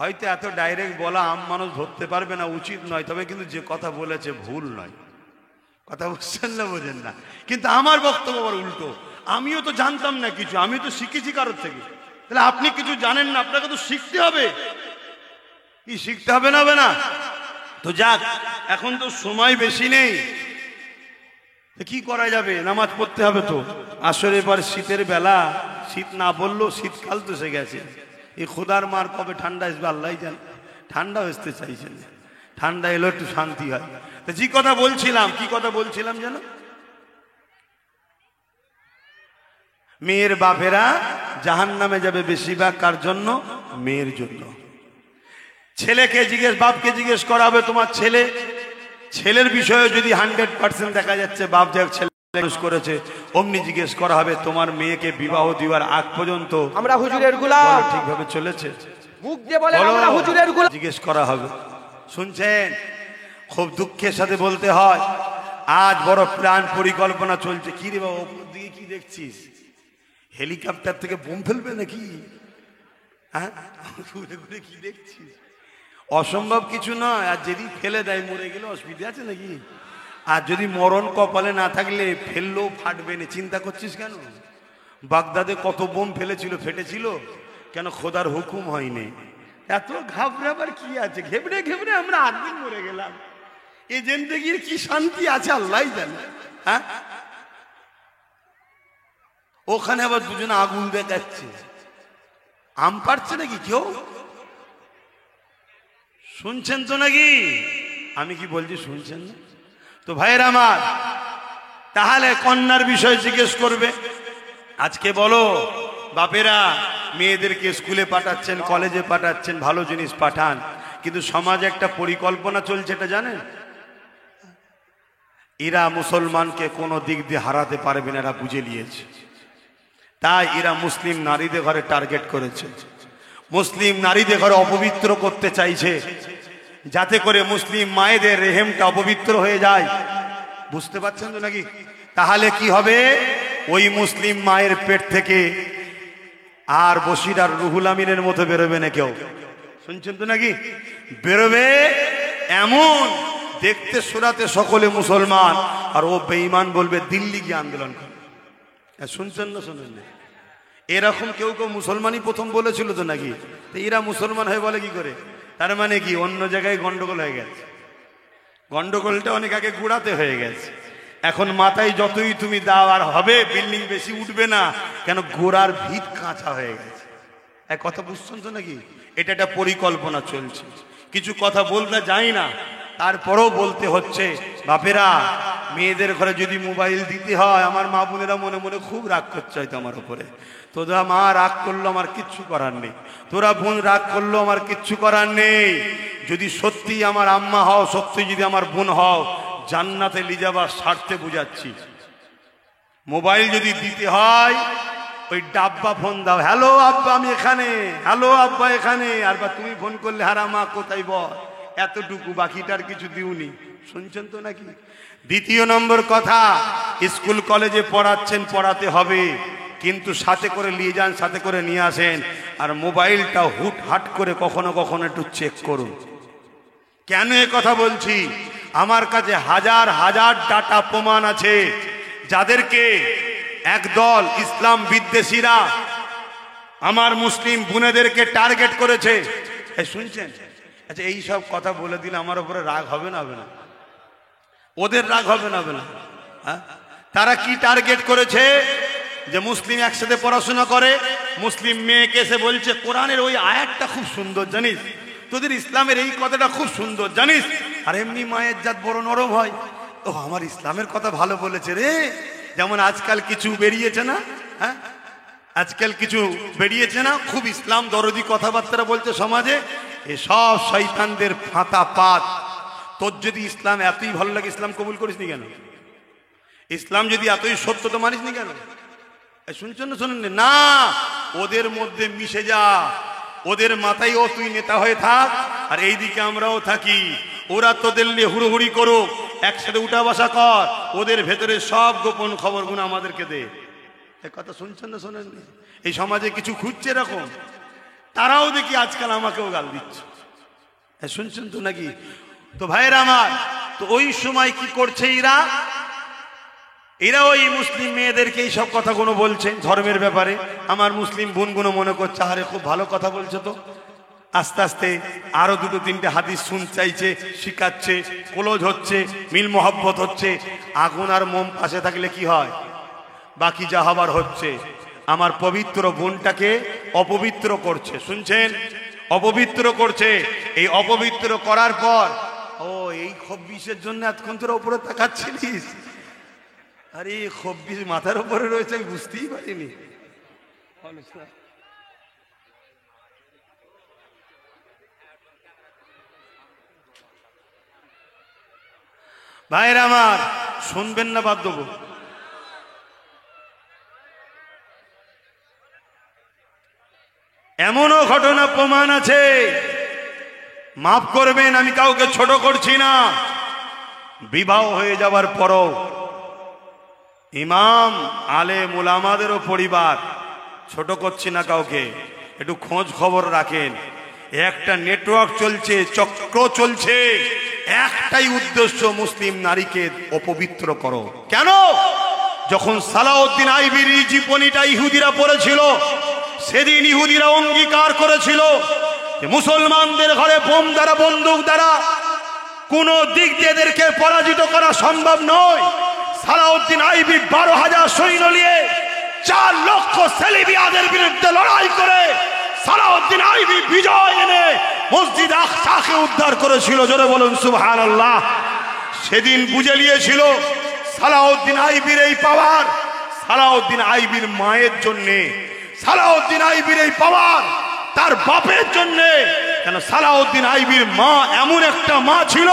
হয়তো এত ডাইরেক্ট বলা আম মানুষ ধরতে পারবে না, উচিত নয়, তবে কিন্তু যে কথা বলেছে ভুল নয়। কথা বুঝছেন না, বোঝেন না? কিন্তু আমার বক্তব্য আবার উল্টো, আমিও তো জানতাম না কিছু, আমি তো শিখেছি কারোর থেকে। তাহলে আপনি কিছু জানেন না, আপনাকে তো শিখতে হবে। কি শিখতে হবে না? হবে না তো যাক, এখন তো সময় বেশি নেই, কি করা যাবে, নামাজ পড়তে হবে তো। আসলে এবার শীতের বেলা, শীত না বললেও শীতকাল তো এসে গেছে। এই খোদার মার কবে ঠান্ডা আসবে আল্লাহ জানে। ঠান্ডা আসতে চাইছেন, ঠান্ডা এলো একটু শান্তি হয়। তো যে কথা বলছিলাম, কি কথা বলছিলাম যেন, মেয়ের বাপেরা জাহান্নামে যাবে বেশিরভাগ কার জন্য? মেয়ের জন্য। ছেলেকে বাপকে জিজ্ঞেস করা হবে তোমার ছেলের বিষয়ে যদি 100% দেখা যাচ্ছে বাপ যে ছেলে মানুষ করেছে, অমনি জিজ্ঞেস করা হবে তোমার মেয়েকে বিবাহ দিবার আগ পর্যন্ত আমরা হুজুরের গোলাম ঠিকভাবে চলেছে? মুখ দিয়ে বলে আমরা হুজুরের গোলাম জিজ্ঞেস করা হবে। শুনছেন? খুব দুঃখের সাথে বলতে হয়, আজ বড় প্ল্যান পরিকল্পনা চলছে। কি রে বাবা ওপর দিকে কি দেখছিস? হেলিকপ্টার থেকে বোম ফেলবে নাকি? হ্যাঁ ঘুরে ঘুরে কি দেখছিস? অসম্ভব কিছু নয়। আর যদি ফেলে দেয় মরে গেলে অসুবিধা আছে নাকি? আর যদি মরণ কপালে না থাকলে ফেললেও ফাটবে না, চিন্তা করছিস কেন? বাগদাদে কত বোম ফেলেছিল, ফেটেছিল কেন? খোদার হুকুম হয়নি। এত ঘাবড়াবার কি আছে? ঘেবড়ে ঘেবড়ে আমরা 8 দিন মরে গেলাম। এই জিন্দেগির কি শান্তি আছে আল্লাহই জানে। হ্যাঁ ওখানে আবার দুজনে আগুন দেখাচ্ছে, আম পাড়ছে নাকি কেউ? শুনছেন তো নাকি? আমি কি বলছি শুনছেন না? তো ভাইয়ের আমার, তাহলে কন্যার বিষয় জিজ্ঞেস করবে। আজকে বলো বাপেরা মেয়েদেরকে স্কুলে পাঠাচ্ছেন, কলেজে পাঠাচ্ছেন, ভালো জিনিস পাঠান, কিন্তু সমাজে একটা পরিকল্পনা চলছে, এটা জানেন? এরা মুসলমানকে কোনো দিক দিয়ে হারাতে পারবে না, এরা বুঝে নিয়েছে। তাই এরা মুসলিম নারীদের ঘরে টার্গেট করেছে, মুসলিম নারীদের ঘরে অপবিত্র করতে চাইছে, যাতে করে মুসলিম মায়েদের রেহেমটা অপবিত্র হয়ে যায়। বুঝতে পারছেন তো নাকি? তাহলে কি হবে? ওই মুসলিম মায়ের পেট থেকে আর বশির আর রুহুল আমিনের মতো বেরোবে না কেউ। শুনছেন তো নাকি? বেরোবে এমন দেখতে সুরাতে সকলে মুসলমান, আর ও বেঈমান বলবে দিল্লি গিয়ে আন্দোলন করে। শুনছেন না শোনেন না? এরকম কেউ কেউ মুসলমানই প্রথম বলেছিল তো নাকি? তো এরা মুসলমান হয়ে বলে কি করে? তার মানে কি অন্য জায়গায় গন্ডগোল হয়ে গেছে। গন্ডগোলটা অনেক আগে গুড়াতে হয়ে গেছে। এখন মাথায় যতই তুমি দাও আর হবে, বিল্ডিং বেশি উঠবে না, কেন গোড়ার ভিত কাঁচা হয়ে গেছে। এক কথা বুঝছেন তো নাকি? এটা একটা পরিকল্পনা চলছে। কিছু কথা বলতে যাই না, তারপরেও বলতে হচ্ছে। বাপেরা মেয়েদের ঘরে যদি মোবাইল দিতে হয়, আমার মা বোনেরা মনে মনে খুব রাগ করছে হয়তো আমার উপরে। তোরা মা রাগ করলো, আমার কিচ্ছু করার নেই। তোরা বোন রাগ করলো, আমার কিচ্ছু করার নেই। যদি সত্যি আমার আম্মা হও, সত্যি যদি আমার বোন হও, জান্নাতে লিজাবার স্বার্থে বুঝাচ্ছি। মোবাইল যদি দিতে হয়, ওই ডাব্বা ফোন দাও, হ্যালো আব্বা আমি এখানে, হ্যালো আব্বা এখানে, আর বা তুমি ফোন করলে হারা মা কোথায় বল, এতটুকু, বাকিটার কিছু দিউনি। শুনছেন তো নাকি? দ্বিতীয় নম্বর কথা, স্কুল কলেজে পড়াচ্ছেন, পড়াতে হবে, কিন্তু সাথে করে নিয়ে যান, সাথে করে নিয়ে আসেন। আর মোবাইলটা হুট হাট করে কখনো কখনো একটু চেক করুন। কেন এ কথা বলছি? আমার কাছে হাজার হাজার ডাটা প্রমাণ আছে, যাদেরকে একদল ইসলাম বিদ্বেষীরা আমার মুসলিম বোনেদেরকে টার্গেট করেছে। শুনছেন? আচ্ছা, এই সব কথা বলে দিলে আমার উপরে রাগ হবে না? হবে না? ওদের রাগ হবে না? হবে না? হ্যাঁ, তারা কি টার্গেট করেছে? যে মুসলিম একসাথে পড়াশোনা করে, মুসলিম মেয়েকে এসে বলছে কোরআনের ওই আয়াতটা খুব সুন্দর জানিস, তোদের ইসলামের এই কথাটা খুব সুন্দর জানিস। আর এমনি মায়ের জাত বড় নরম হয়, ও আমার ইসলামের কথা ভালো বলেছে রে। যেমন আজকাল কিছু বেরিয়েছে না, হ্যাঁ আজকাল কিছু বেরিয়েছে না, খুব ইসলাম দরদি কথাবার্তা বলছে সমাজে। এসব শয়তানদের ফাঁতা পাত। তোর যদি ইসলাম এতই ভালো লাগে, ইসলাম কবুল করিসনি কেন? ইসলাম যদি এতই সত্য, তো মানিসনি কেন? শুনছেন না শোনেন না? ওদের মধ্যে মিশে যা, ওদের মাথায় ও তুই নেতা হয়ে থাক, আর এইদিকে আমরাও থাকি। ওরা তোদের নিয়ে হুড়োহুড়ি করুক, একসাথে উঠা বসা কর, ওদের ভেতরে সব গোপন খবরগুলো আমাদেরকে দে। এ কথা শুনছেন না শোনেন? এই সমাজে কিছু খুঁজছে এরকম, তারাও দেখি আজকাল আমাকেও গাল দিচ্ছে। শুনছেন তো নাকি? তো ভাইয়ের আমার, তো ওই সময় কি করছে এরা? এরা ওই মুসলিম মেয়েদেরকে এই সব কথাগুলো বলছে ধর্মের ব্যাপারে। আমার মুসলিম বোনগুলো মনে করছে আরে খুব ভালো কথা বলছে তো, আস্তে আস্তে আরো দুটো তিনটে হাদিস শুন চাইছে, শিখাচ্ছে, ক্লোজ হচ্ছে, মিল মোহাব্বত হচ্ছে। আগুন আর মোম পাশে থাকলে কি হয়? বাকি যা হবার হচ্ছে। আমার পবিত্র বোনটাকে অপবিত্র করছে। শুনছেন? অপবিত্র করছে। এই অপবিত্র করার পর, ও এই খব্বিশের জন্য এতক্ষণ তোরা উপরে তাকাচ্ছিলিস? আরে খব্বিশ মাথার উপরে রয়েছে, আমি বুঝতেই পারিনি। ভাইরা আমার, শুনবেন না বাদ দেবো? এমনও ঘটনা প্রমাণ আছে, মাফ করবেন আমি কাউকে ছোট করছি না, বিবাহ হয়ে যাবার পরও ইমাম আলেম ওলামাদেরও পরিবার, ছোট করছি না কাউকে, একটু খোঁজ খবর রাখেন। একটা নেটওয়ার্ক চলছে, চক্র চলছে, একটাই উদ্দেশ্য, মুসলিম নারীকে অপবিত্র করো। কেন? যখন সালাউদ্দিন আইবির জীবনীটা ইহুদিরা পড়েছিল, সেদিন ইহুদিরা অঙ্গীকার করেছিল যে মুসলমানদের ঘরে বোম দ্বারা, বন্দুক দ্বারা কোন দিক দিয়ে এদেরকে পরাজিত করা সম্ভব নয়। সালাউদ্দিন আইবি 12,000 সৈন্য নিয়ে 4 লক্ষ সেলিবিয়াদের বিরুদ্ধে লড়াই করে সালাউদ্দিন আইবি বিজয় এনে মসজিদ আকসাকে উদ্ধার করেছিল। জোরে বলুন সুবহানাল্লাহ। সেদিন বুঝে নিয়েছিল সালাউদ্দিন আইবির এই পাওয়ার সালাউদ্দিন আইবির মায়ের জন্যে, সালাউদ্দিন আইবির এই পাওয়ার তার বাপের জন্যে। কেন সালাউদ্দিন আইবির মা এমন একটা মা ছিল,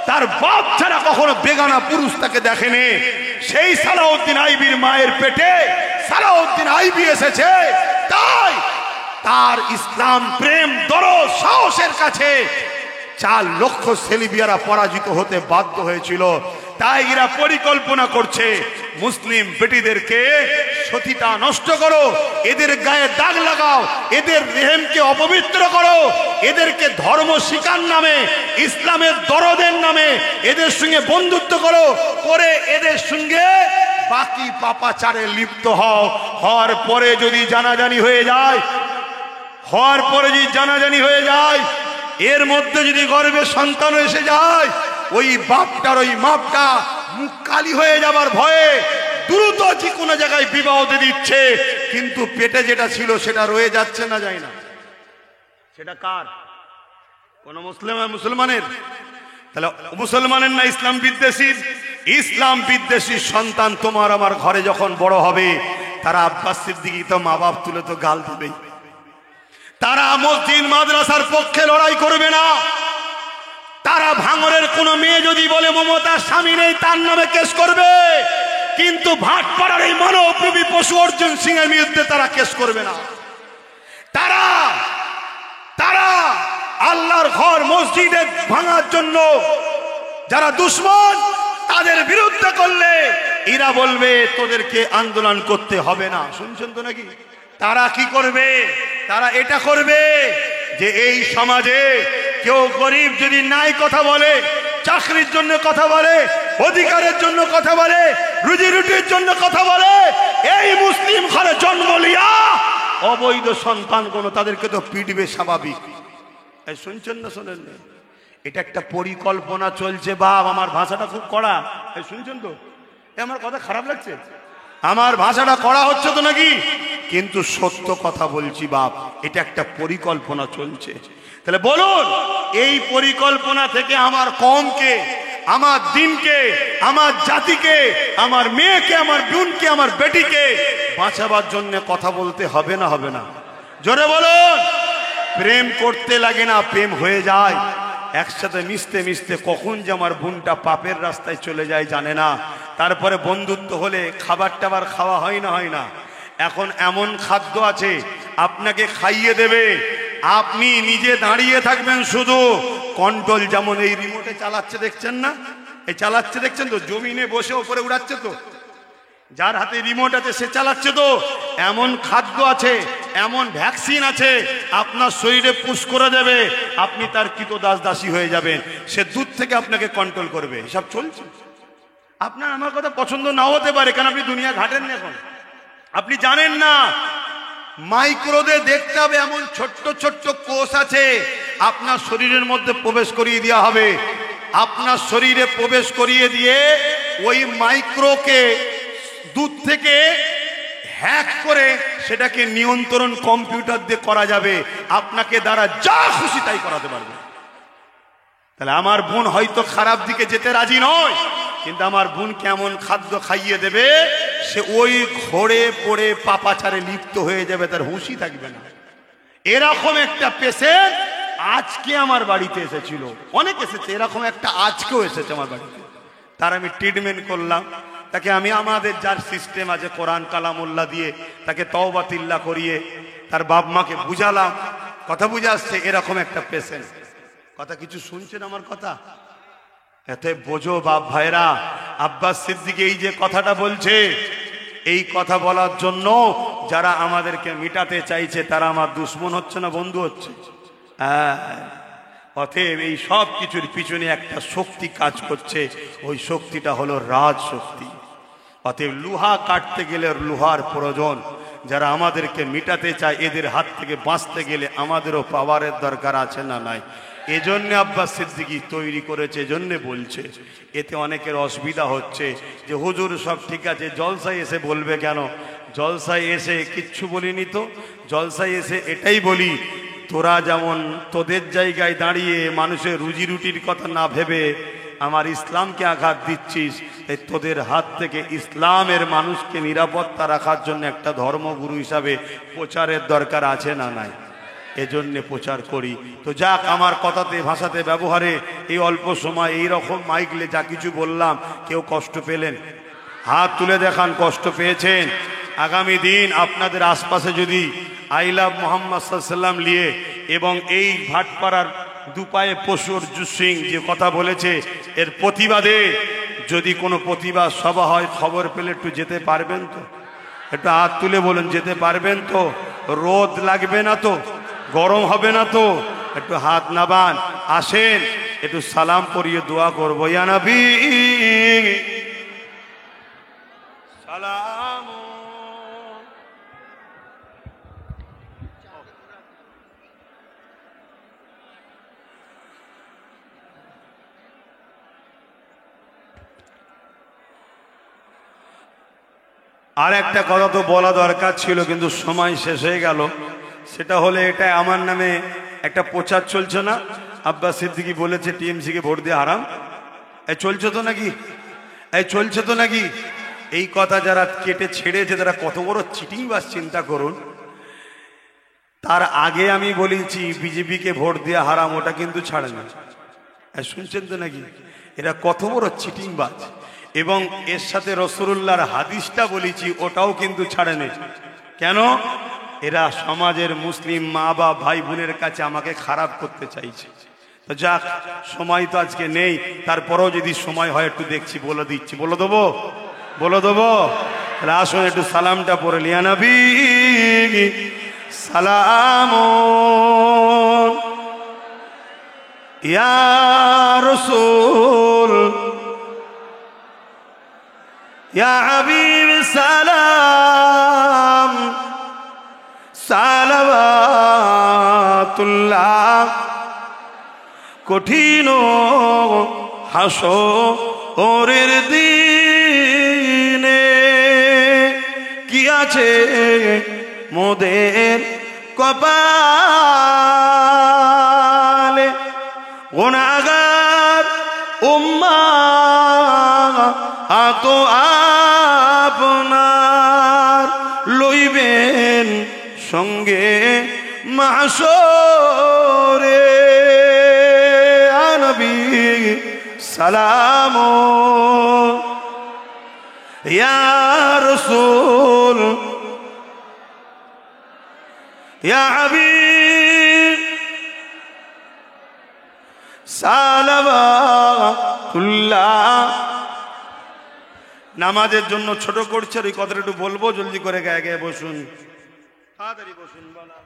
তার বাপ ছাড়া কখনো বেগানা পুরুষ তাকে দেখেনি। সেই সালাউদ্দিন আইবির মায়ের পেটে সালাউদ্দিন আইবি এসেছে, তাই তার ইসলাম প্রেম দরদ সাহসের কাছে 4 লক্ষ সেলিবিয়ারা পরাজিত হতে বাধ্য হয়েছিল। তাই এরা পরিকল্পনা করছে মুসলিম বেটিদেরকে সতীতা নষ্ট করো, এদের গায়ে দাগ লাগাও, এদের রেহেমকে অপবিত্র করো, এদেরকে ধর্ম শিকার নামে ইসলামের দরদের নামে এদের সঙ্গে বন্ধুত্ব করো, করে এদের সঙ্গে বাকি পাপাচারে লিপ্ত হও। হওয়ার পরে যদি জানাজানি হয়ে যায়, হওয়ার পরে যদি জানাজানি হয়ে যায়, এর মধ্যে যদি গর্ভে সন্তান এসে যায়, ওই বাপটার ওই মাপটা মুখ কালি হয়ে যাবার ভয়ে দ্রুত যে কোনো জায়গায় বিবাহ দিয়ে দিচ্ছে, কিন্তু পেটে যেটা ছিল সেটা রয়ে যাচ্ছে না, যায় না। সেটা কার? কোন মুসলমানের? তাহলে মুসলমানের না ইসলাম বিদ্বেষী? ইসলাম বিদ্বেষী সন্তান তোমার আমার ঘরে যখন বড় হবে, তারা আব্বাস সিদ্দিকী তো মা বাপ তুলে তো গাল দেবে, তারা মসজিদ মাদ্রাসার পক্ষে লড়াই করবে না, তারা ভাঙরের কোন মেয়ে যদি বলে মমতার স্বামী নেই তার নামে কেস করবে, কিন্তু ভাটপাড়ার এই মানবপ্রেমী পশু অর্জুন সিং এর বিরুদ্ধে তারা কেস করবে না। তারা তারা আল্লাহর ঘর মসজিদে ভাঙার জন্য যারা দুশ্মন তাদের বিরুদ্ধে করলে এরা বলবে তোদেরকে আন্দোলন করতে হবে না। শুনছেন তো নাকি? তারা কি করবে? তারা এটা করবে যে এই সমাজে কেউ গরিব যদি নাই কথা বলে, চাকরির জন্য কথা বলে, অধিকারের জন্য কথা বলে, রুজি রুটির জন্য কথা বলে, এই মুসলিম ঘরে জন্ম লিয়া অবৈধ সন্তান কোন তাদেরকে তো পিটবে স্বাভাবিক। শুনছেন না? শোনেন না? এটা একটা পরিকল্পনা চলছে। বাপ, আমার ভাষাটা খুব কড়া, শুনছেন তো? আমার কথা খারাপ লাগছে? আমার ভাষাটা কড়া হচ্ছে তো নাকি? কিন্তু সত্য কথা বলছি বাপ, এটা একটা পরিকল্পনা চলছে। তাহলে বলুন, এই পরিকল্পনা থেকে আমার কওমকে, আমার দিনকে, আমার জাতিকে, আমার মেয়েকে, আমার বোনকে, আমার বেটিকে বাঁচাবার জন্য কথা বলতে হবে না? হবে না? জোরে বলুন। প্রেম করতে লাগে না, প্রেম হয়ে যায়। একসাথে মিশতে মিশতে কখন যে আমার বোনটা পাপের রাস্তায় চলে যায় জানে না। তারপরে বন্ধুত্ব হলে খাবার টাবার খাওয়া হয় না? হয় না? এখন এমন খাদ্য আছে আপনাকে খাইয়ে দেবে, আপনি নিজে দাঁড়িয়ে থাকবেন শুধু কন্ট্রোল। যেমন এই রিমোটে চালাচ্ছে, দেখছেন না? এই চালাচ্ছে, দেখছেন তো? জমিনে বসে ওপরে উড়াচ্ছে তো, যার হাতে রিমোট আছে সে চালাচ্ছে তো। এমন খাদ্য আছে, এমন ভ্যাকসিন আছে আপনার শরীরে পুশ করে দেবে, আপনি তার কৃত দাস দাসী হয়ে যাবেন। সে দূর থেকে আপনাকে কন্ট্রোল করবে। সব চলছে। আপনার আমার কথা পছন্দ নাও হতে পারে, কারণ আপনি দুনিয়া ঘাটেন না, এখন আপনি জানেন না। মাইক্রোদে দেখতে হবে এমন ছোট্ট ছোট্ট কোষ আছে, আপনার শরীরের মধ্যে প্রবেশ করিয়ে দেওয়া হবে। আপনার শরীরে প্রবেশ করিয়ে দিয়ে ওই মাইক্রোকে দূর থেকে হ্যাক করে সেটাকে নিয়ন্ত্রণ কম্পিউটার দিয়ে করা যাবে। আপনাকে দ্বারা যা খুশি তাই করাতে পারবে। তাহলে আমার বোন হয়তো খারাপ দিকে যেতে রাজি নয়, কিন্তু আমার বোন কেমন খাদ্য খাইয়ে দেবে, সে ওই ঘোরে পড়ে পাপাচারে লিপ্ত হয়ে যাবে, তার হুঁশই থাকবে না। এরকম একটা পেশেন্ট আজকে আমার বাড়িতে এসেছিল, অনেক এসেছে, এরকম একটা আজকেও এসেছে আমার বাড়িতে। তার আমি ট্রিটমেন্ট করলাম, তাকে আমি আমাদের যার সিস্টেম আছে কোরআন কালামুল্লাহ দিয়ে তাকে তওবাতিল্লা করিয়ে তার বাপ মাকে বুঝালাম। কথা বুঝে আসছে? এরকম একটা পেশেন্ট। কথা কিছু শুনছেন আমার কথা? এতে বোঝো বাপ ভাইরা, আব্বাস সিদ্দিকী এই যে কথাটা বলছে, এই কথা বলার জন্য যারা আমাদেরকে মিটাতে চাইছে তারা আমার দুশ্মন হচ্ছে না, বন্ধু হচ্ছে। অতএব এই সব কিছুর পিছনে একটা শক্তি কাজ করছে, ওই শক্তিটা হলো রাজ শক্তি। অতএব লোহা কাটতে গেলে লোহার প্রয়োজন। যারা আমাদেরকে মিটাতে চায় এদের হাত থেকে বাঁচতে গেলে আমাদেরও পাওয়ারের দরকার আছে না নাই? এজন্য আব্বাস সিদ্দিকী তৈরি করেছে, এজন্য বলছে। এতে অনেকের অসুবিধা হচ্ছে যে হুজুর সব ঠিক আছে, জলসায় এসে বলবে কেন? জলসায় এসে কিচ্ছু বলিনি তো, জলসায় এসে এটাই বলি, তোরা যেমন তোদের জায়গায় দাঁড়িয়ে মানুষের রুজি রুটির কথা না ভেবে আমার ইসলামকে আঘাত দিচ্ছিস, তাই তোদের হাত থেকে ইসলামের মানুষকে নিরাপত্তা রাখার জন্য একটা ধর্মগুরু হিসাবে প্রচারের দরকার আছে না নাই? এজন্যে প্রচার করি। তো যাক, আমার কথাতে ভাষাতে ব্যবহারে এই অল্প সময় এই রকম মাইকলে যা কিছু বললাম, কেউ কষ্ট পেলেন? হাত তুলে দেখান কষ্ট পেয়েছেন। আগামী দিন আপনাদের আশপাশে যদি আই লাভ মোহাম্মদ সাল্লাম নিয়ে এবং এই ভাটপাড়ার দুপায়ে পশু অর্জুন সিং যে কথা বলেছে এর প্রতিবাদে যদি কোনো প্রতিবাদ সভা হয়, খবর পেলে একটু যেতে পারবেন তো? একটু হাত তুলে বলুন, যেতে পারবেন তো? রোদ লাগবে না তো? গরম হবে না তো? একটু হাত নাবান, আসেন একটু সালাম পরিয়ে দোয়া করবো। ইয়া নবী সালাম। আর একটা কথা তো বলা দরকার ছিল, কিন্তু সময় শেষ হয়ে গেল। সেটা হলে এটা আমার নামে একটা প্রচার চলছে না, আব্বাস সিদ্দিকী বলেছে টিএমসি কে ভোট দিয়ে হারাম। এই চলছে তো নাকি? এই চলছে তো নাকি? এই কথা যারা কেটে ছেড়েছে তারা কত বড় চিটিংবাজ চিন্তা করুন। তার আগে আমি বলেছি বিজেপিকে ভোট দিয়ে হারাম, ওটা কিন্তু ছাড়ে না। শুনছেন তো নাকি? এরা কত বড় চিটিংবাজ। এবং এর সাথে রাসূলুল্লাহর হাদিসটা বলেছি, ওটাও কিন্তু ছাড়ে নেই। কেন? এরা সমাজের মুসলিম মা বাপ ভাই বোনের কাছে আমাকে খারাপ করতে চাইছে। তো যাক, সময় তো আজকে নেই, তারপরেও যদি সময় হয় একটু দেখছি, বলে দিচ্ছি। বলে দেবো? বলে দেবো? তাহলে আসুন একটু সালামটা পড়ে লিয়া নবী সালাম ইয়া রাসূল ইয়া হাবিব সালাম সালাওয়াতুল্লাহ। কঠিন হাসরের দিনে কি আছে মোদের কপালে, গুনাহগার উম্মাহ তো আপনার লইবেন সঙ্গে মাহশরে। নবী সালাম ইয়া রাসূল ইয়া হাবিব সালাওয়াতুল্লাহ। নামাজের জন্য ছোট করছে, ওই কথাটা একটু বলবো, জলদি করে গায়ে গায়ে বসুন, তাড়াতাড়ি বসুন। বলা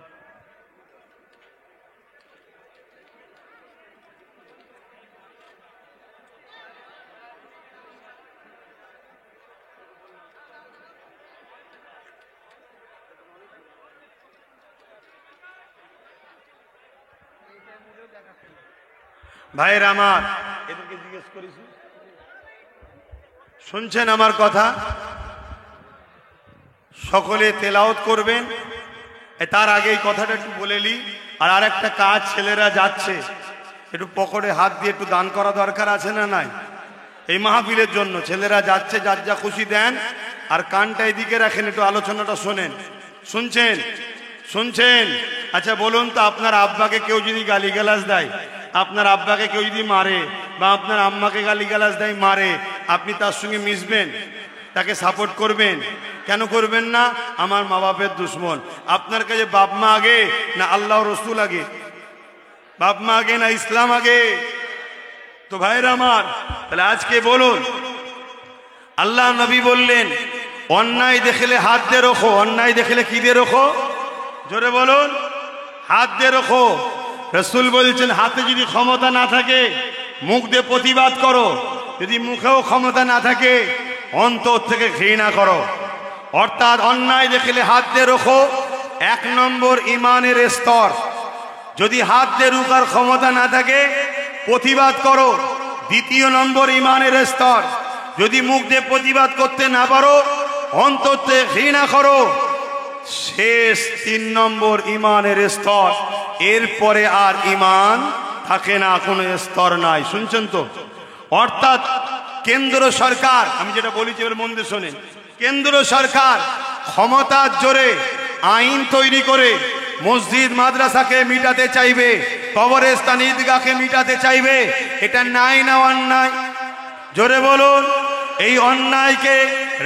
ভাইয়ের আমার, এদেরকে জিজ্ঞেস করেছি, শুনছেন আমার কথা? সকলে তেলাওয়াত করবেন। তার আগে এই কথাটা একটু বলে নি। আর আরেকটা কাজ, ছেলেরা যাচ্ছে, একটু পকেটে হাত দিয়ে একটু দান করা দরকার আছে না নাই? এই মাহফিলের জন্য ছেলেরা যাচ্ছে, যার যা খুশি দেন। আর কানটা এদিকে রাখেন, একটু আলোচনাটা শোনেন। শুনছেন? শুনছেন? আচ্ছা বলুন তো, আপনার আব্বাকে কেউ যদি গালিগালাজ দেয়, আপনার আব্বাকে কেউ যদি মারে, বা আপনার আম্মাকে গালিগালাজ দেয়, মারে, আপনি তার সঙ্গে মিশবেন? তাকে সাপোর্ট করবেন? কেন করবেন না? আমার মা বাপের দুশ্মন। আপনার কাছে বাপ মা আগে না আল্লাহ রসুল আগে? বাপ মা আগে না ইসলাম আগে? তো ভাইরা আমার, তাহলে আজকে বলুন, আল্লাহ নবী বললেন অন্যায় দেখলে হাত দিয়ে রোখো। অন্যায় দেখলে কি দিয়ে রোখো? জোরে বলুন। হাত দিয়ে রোখো। রাসূল বলছেন হাতে যদি ক্ষমতা না থাকে মুখ দিয়ে প্রতিবাদ করো, যদি মুখেও ক্ষমতা না থাকে অন্তর থেকে ঘৃণা করো। অর্থাৎ অন্যায় দেখলে হাত দিয়ে রোখো, 1 নম্বর ইমানের স্তর। যদি হাত দিয়ে রুখার ক্ষমতা না থাকে প্রতিবাদ করো, 2 নম্বর ইমানের স্তর। যদি মুখ দিয়ে প্রতিবাদ করতে না পারো অন্তরে ঘৃণা করো। শেষ 3 নম্বর ইমানের স্তর, এরপরে আর ইমান থাকে না, কোনো স্তর নাই। শুনছেন তো? অর্থাৎ কেন্দ্র সরকার, আমি যেটা বলেছি এবার মন দিয়ে শোনেন, কেন্দ্র সরকার ক্ষমতার জোরে আইন তৈরি করে মসজিদ মাদ্রাসাকে মিটাতে চাইবে, কবরস্থান ঈদগাহকে মিটাতে চাইবে। এটা নাই না অন্যায়? জোরে বলুন। এই অন্যায়কে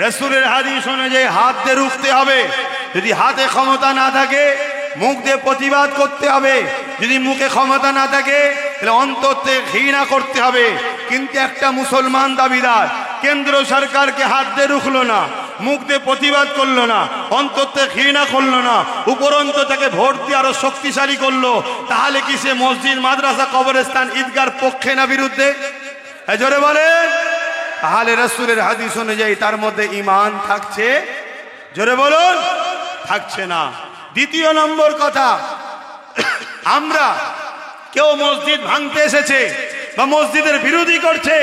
রাসূলের হাদিস অনুযায়ী হাত দিয়ে রুখতে হবে। যদি হাতে ক্ষমতা না থাকে মুখ দিয়ে প্রতিবাদ করতে হবে। যদি মুখে ক্ষমতা না থাকে তাহলে অন্তরে ঘৃণা করতে হবে। কিন্তু একটা মুসলমান দাবিদার কেন্দ্র সরকারকে হাত দিয়ে রুখলো না, মুখ দিয়ে প্রতিবাদ করলো না, অন্তরে ঘৃণা করলো না, উপরন্ত তাকে ভোট দিয়ে আরো শক্তিশালী করলো, তাহলে কি সে মসজিদ মাদ্রাসা কবরস্থান ঈদগাহর পক্ষে না বিরুদ্ধে? জোরে বলেন। তাহলে রাসূলের হাদিস অনুযায়ী তার মধ্যে ঈমান থাকছে? জোরে বলুন, থাকছে না। দ্বিতীয় নম্বর কথা, আমরা কেউ মসজিদ ভাঙতে এসেছে বা মসজিদের বিরোধী করছে,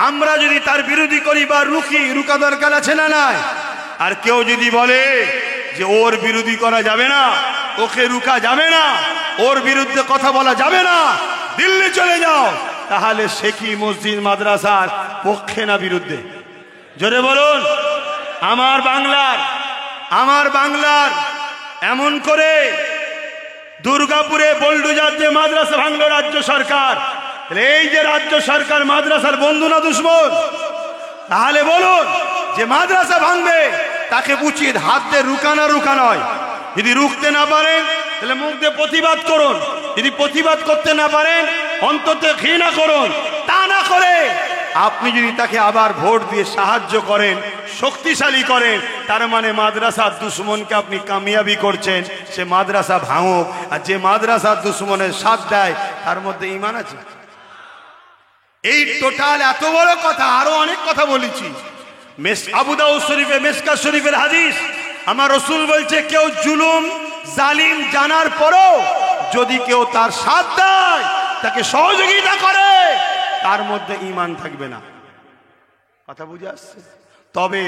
আমরা যদি তার বিরোধী করি বা রুখি, রুকা দরকার আছে না নাই? আর কেউ যদি বলে যে ওর বিরোধী করা যাবে না, ওকে রুকা যাবে না, ওর বিরুদ্ধে কথা বলা যাবে না, দিল্লি চলে যাও, তাহলে সে কি মসজিদ মাদ্রাসার পক্ষে না বিরুদ্ধে? জোরে বলুন। আমার বাংলার এমন করে দুর্গাপুরে বোলডুজার যে মাদ্রাসা ভাঙলো রাজ্য সরকার, এই যে রাজ্য সরকার মাদ্রাসার বন্ধু না দুশ্মন? তাহলে বলুন, যে মাদ্রাসা ভাঙবে তাকে উচিত হাত দিয়ে রুকা নয়। যদি রুখতে না পারেন তাহলে মুখ দিয়ে প্রতিবাদ করুন, যদি প্রতিবাদ করতে না পারেন অন্তরে ঘৃণা করুন। তা না করে আপনি যদি তাকে আবার ভোট দিয়ে সাহায্য করেন, শক্তিশালী করেন, তার মানে মাদ্রাসার দুশ্মনকে আপনি কামিয়াবি করছেন। সে মাদ্রাসা ভাঙুক, আর যে মাদ্রাসার দুশ্মনের সাথ দেয় তার মধ্যে ঈমান আছে? এই টোটাল এত বড় কথা, আরো অনেক কথা বলেছি। আবু দাউদ শরীফে মিশকাত শরীফের হাদিস, আমার রাসূল বলছে, কেউ জুলুম জালিম জানার পরও যদি কেউ তার সাথ দেয়, তাকে সহযোগিতা করে, তার মধ্যে ঈমান থাকবে না। কথা বুঝে আসছে? তবে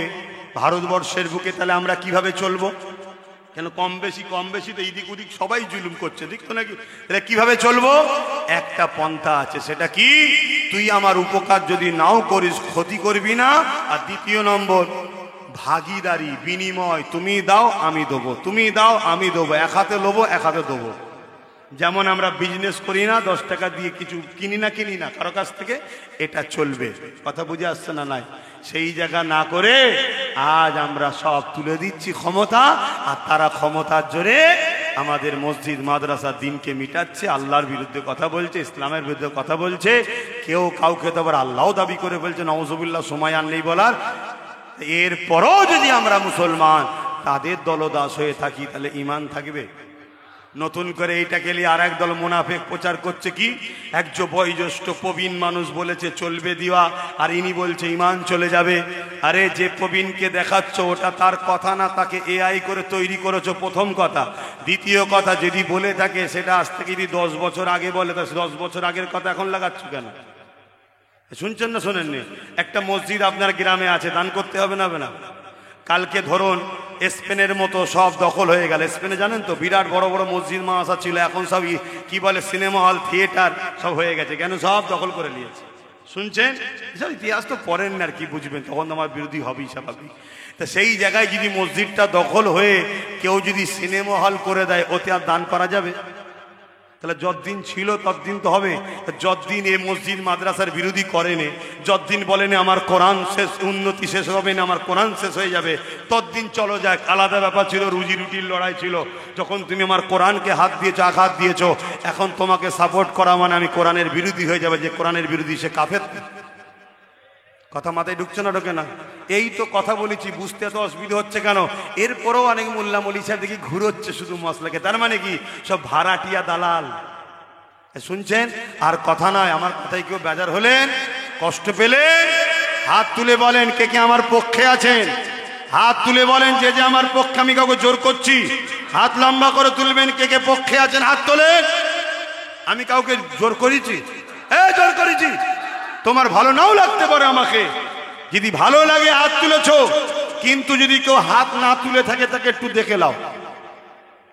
ভারতবর্ষের বুকে তাহলে আমরা কিভাবে চলবো? কেন কম বেশি তো এদিক ওদিক সবাই জুলুম করছে, দেখতো নাকি? তাহলে কিভাবে চলবো? একটা পন্থা আছে, সেটা কি? তুই আমার উপকার যদি নাও করিস, ক্ষতি করবি না। আর দ্বিতীয় নম্বর, ভাগিদারি, বিনিময়, তুমি দাও আমি দেবো, তুমি দাও আমি দেবো, এক হাতে লোবো এক হাতে দেবো। যেমন আমরা বিজনেস করি না, 10 টাকা দিয়ে কিছু কিনি না কারো কাছ থেকে, এটা চলবে। কথা বুঝে আসছে না নাই? সেই জায়গা না করে আজ আমরা সব তুলে দিচ্ছি ক্ষমতা, আর তারা ক্ষমতার জোরে আমাদের মসজিদ মাদ্রাসা দিনকে মিটাচ্ছে, আল্লাহর বিরুদ্ধে কথা বলছে, ইসলামের বিরুদ্ধে কথা বলছে। কেউ কাউকে তো আবার আল্লাহও দাবি করে বলছে, নাউজুবিল্লাহ, সময় আর নেই বলার। এরপরও যদি আমরা মুসলমান তাদের দলদাস হয়ে থাকি, তাহলে ঈমান থাকবে? নতুন করে এইটাকে নিয়ে আর এক দল মুনাফিক প্রচার করছে কি, একজন বয়োজ্যেষ্ঠ প্রবীণ মানুষ বলেছে চলবে দিওয়া, আর ইনি বলছে ঈমান চলে যাবে। আরে যে প্রবীণকে দেখাচ্ছ ওটা তার কথা না, তাকে এআই করে তৈরি করেছো, প্রথম কথা। দ্বিতীয় কথা, যদি বলে থাকে সেটা আজ থেকে যদি 10 বছর আগে বলে, তা 10 বছর আগের কথা এখন লাগাচ্ছ কেন? শুনছেন না শোনেননি? একটা মসজিদ আপনার গ্রামে আছে, দান করতে হবে না? হবে না? কালকে ধরুন স্পেনের মতো সব দখল হয়ে গেল। স্পেনে জানেন তো বিরাট বড় বড় মসজিদ মাদ্রাসা ছিল, এখন সব কি বলে সিনেমা হল, থিয়েটার সব হয়ে গেছে। কেন? সব দখল করে নিয়েছে। শুনছেন? এসব ইতিহাস তো পড়েন না, আর কি বুঝবেন? তখন আমার বিরোধী হবেই স্বাভাবিক। তা সেই জায়গায় যদি মসজিদটা দখল হয়ে কেউ যদি সিনেমা হল করে দেয়, ওতে আর দান করা যাবে? তাহলে যতদিন ছিল ততদিন তো হবে। যতদিন এই মসজিদ মাদ্রাসার বিরোধী করেনি, যতদিন বলেনি আমার কোরআন শেষ, উন্নতি শেষ হবে না, আমার কোরআন শেষ হয়ে যাবে, ততদিন চলো যাক। আলাদা ব্যাপার ছিল, রুজি রুটির লড়াই ছিল। যখন তুমি আমার কোরআনকে হাত দিয়েছো, আঘাত দিয়েছো, এখন তোমাকে সাপোর্ট করা মানে আমি কোরআনের বিরোধী হয়ে যাবে। যে কোরআনের বিরোধী সে কাফের। কথা মাথায় ঢুকছে না? ঢোকে না? এই তো কথা বলেছি, বুঝতে এত অসুবিধা হচ্ছে কেন? এরপরেও অনেক মোল্লা মৌলী সাহেব দেখি ঘুরোচ্ছে শুধু মশলাকে। তার মানে কি? সব ভাড়াটিয়া দালাল। শুনছেন? আর কথা নয়, আমার কথায় কেউ বেজার হলেন, কষ্ট পেলেন, হাত তুলে বলেন কে কে আমার পক্ষে আছেন। হাত তুলে বলেন যে যে আমার পক্ষে, আমি কাউকে জোর করছি। হাত লম্বা করে তুলবেন কে কে পক্ষে আছেন, হাত তোলেন। আমি কাউকে জোর করেছি? জোর করেছি? তোমার ভালো নাও লাগতে পারে আমাকে, যদি ভালো লাগে হাত তুলেছো, কিন্তু যদি কেউ হাত না তুলে থাকে তাকে একটু দেখে নাও।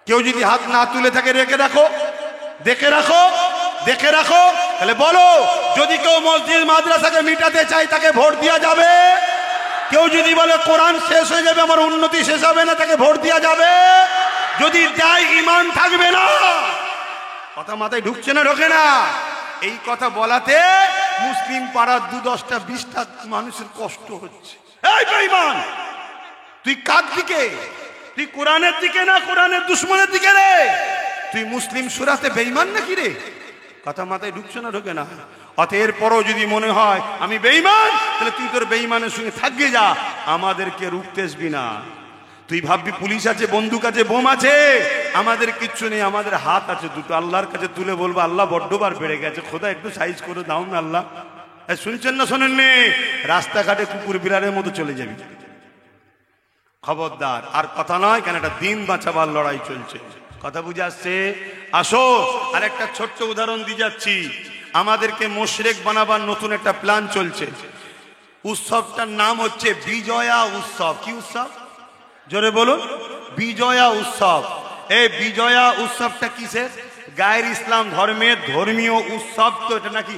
কেউ যদি হাত না তুলে থাকে দেখে রাখো, দেখে রাখো, দেখে রাখো। তাহলে বলো, যদি কেউ মসজিদ মাদ্রাসাকে মিটাতে চায় তাকে ভোট দেওয়া যাবে? কেউ যদি বলে কোরআন শেষ হয়ে যাবে, আমার উন্নতি শেষ হবে না, তাকে ভোট দেওয়া যাবে? যদি দেয় ঈমান থাকবে না। কথা মাথায় ঢুকছে না, ঢোকে না? এই কথা বলাতে মুসলিম পাড়ার 2-10টা 20টা মানুষের কষ্ট হচ্ছে। এই বেঈমান, তুই কার দিকে? তুই কোরআনের দিকে না কোরআনের দুশমনের দিকে রে? তুই মুসলিম সুরাতে বেঈমান নাকি রে? কথা মাথায় ঢুকছে না, ঢোকে না? অতএর পরও যদি মনে হয় আমি বেঈমান, তাহলে তুই তোর বেঈমানের সঙ্গে থাকবে যা, আমাদেরকে রুখতে আসবি না। তুই ভাববি পুলিশ আছে, বন্দুক আছে, বোম আছে, আমাদের কিচ্ছু নেই, আমাদের হাত আছে দুটো। আল্লাহর কাছে তুলে বলবো, আল্লাহ বড্ডবার বেড়ে গেছে, খোদা একটু সাইজ করে দাও না আল্লাহ। শুনছেন না শোনেননি? রাস্তাঘাটে কুকুর বিড়ালের মতো চলে যাবি। খবরদার, আর কথা নয়, কেন একটা দিন বাঁচাবার লড়াই চলছে। কথা বুঝে আসছে? আসো আর একটা ছোট্ট উদাহরণ দিয়ে যাচ্ছি। আমাদেরকে মুশরিক বানাবার নতুন একটা প্ল্যান চলছে। উৎসবটার নাম হচ্ছে বিজয়া উৎসব। কি উৎসব? জোরে বলুন। বিজয়া উৎসব। এই বিজয়া উৎসবটা কিসের? গায়ের ইসলাম ধর্মের ধর্মীয় উৎসব তো এটা নাকি?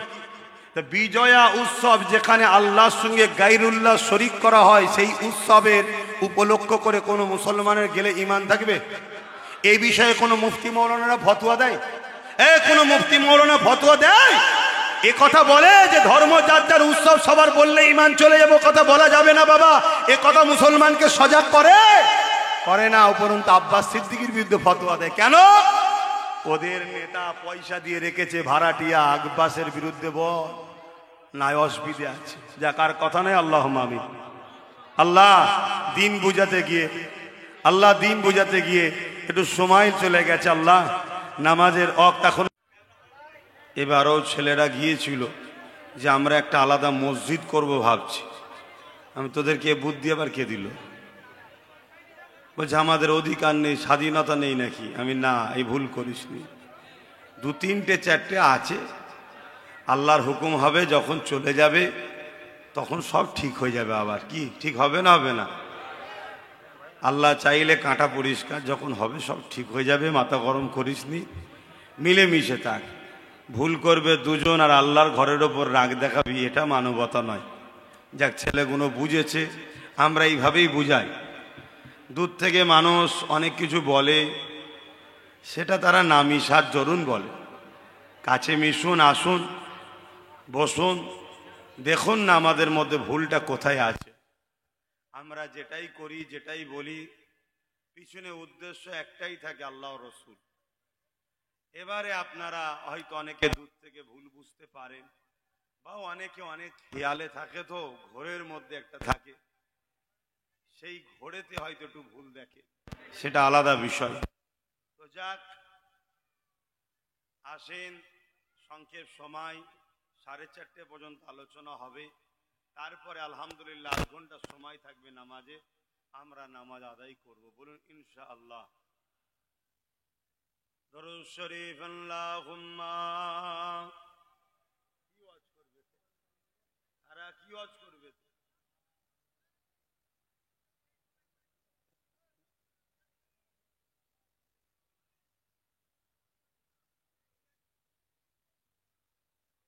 বিজয়া উৎসব যেখানে আল্লাহর সঙ্গে গায়রুল্লাহ শরীক করা হয়, সেই উৎসবের উপলক্ষ করে কোনো মুসলমানের গেলে ঈমান থাকবে? এই বিষয়ে কোনো মুফতি মৌলানারা ফতোয়া দেয়? কোনো মুফতি মৌলানা ফতোয়া দেয়? এ কথা বলে যে ধর্ম যার যার উৎসব সবার বললে ঈমান চলে যাবে, কথা বলা যাবে না বাবা। এ কথা মুসলমানকে সজাগ করে? করে না। উপরন্তু আব্বাস সিদ্দিকীর বিরুদ্ধে ফতোয়া দেয়। কেন? ওদের নেতা পয়সা দিয়ে রেখেছে ভাড়াটিয়া, আব্বাসের বিরুদ্ধে বল না, অসুবিধে আছে। যা কার কথা নেই, আল্লাহ আমিন। আল্লাহ দিন বুঝাতে গিয়ে, আল্লাহ দিন বুঝাতে গিয়ে একটু সময় চলে গেছে। আল্লাহ নামাজের ওয়াক্ত এখন। এবারও ছেলেরা গিয়েছিল যে আমরা একটা আলাদা মসজিদ করব ভাবছি। আমি তোদেরকে বুদ্ধি আবার কে দিল? বলছে আমাদের অধিকার নেই, স্বাধীনতা নেই নাকি? আমি না, এই ভুল করিসনি। 2-3টে 4টে আছে, আল্লাহর হুকুম হবে, যখন চলে যাবে তখন সব ঠিক হয়ে যাবে। আবার কি ঠিক হবে না? হবে না? আল্লাহ চাইলে কাঁটা পরিষ্কার, যখন হবে সব ঠিক হয়ে যাবে। মাথা গরম করিসনি, মিলেমিশে থাক। ভুল করবে দুজন আর আল্লাহর ঘরের ওপর রাগ দেখাবি, এটা মানবতা নয়। যাক, ছেলেগুলো বুঝেছে, আমরা এইভাবেই বুঝাই। দূর থেকে মানুষ অনেক কিছু বলে, সেটা তারা না মিশার জরুন বলে। কাছে মিশুন, আসুন, বসুন, দেখুন না আমাদের মধ্যে ভুলটা কোথায় আছে। আমরা যেটাই করি, যেটাই বলি, পিছনে উদ্দেশ্য একটাই থাকে, আল্লাহ রসুল। এবারে আপনারা হয়তো অনেকে দূর থেকে ভুল বুঝতে পারেন, বা অনেকে অনেক খেয়ালে থাকে, তো ঘোরের মধ্যে একটা থাকে, সেই ঘোরেতে হয়তো একটু ভুল দেখে, সেটা আলাদা বিষয়। তো যাক, আসেন, সংক্ষেপ সময়, 4:30 পর্যন্ত আলোচনা হবে। তারপরে আলহামদুলিল্লাহ 8 ঘন্টা সময় থাকবে নামাজে, আমরা নামাজ আদায় করব। বলুন ইনশাআল্লাহ। দরুদ শরীফ। আল্লাহুম্মা কি ওয়াজ করবে? আর কি ওয়াজ করবে?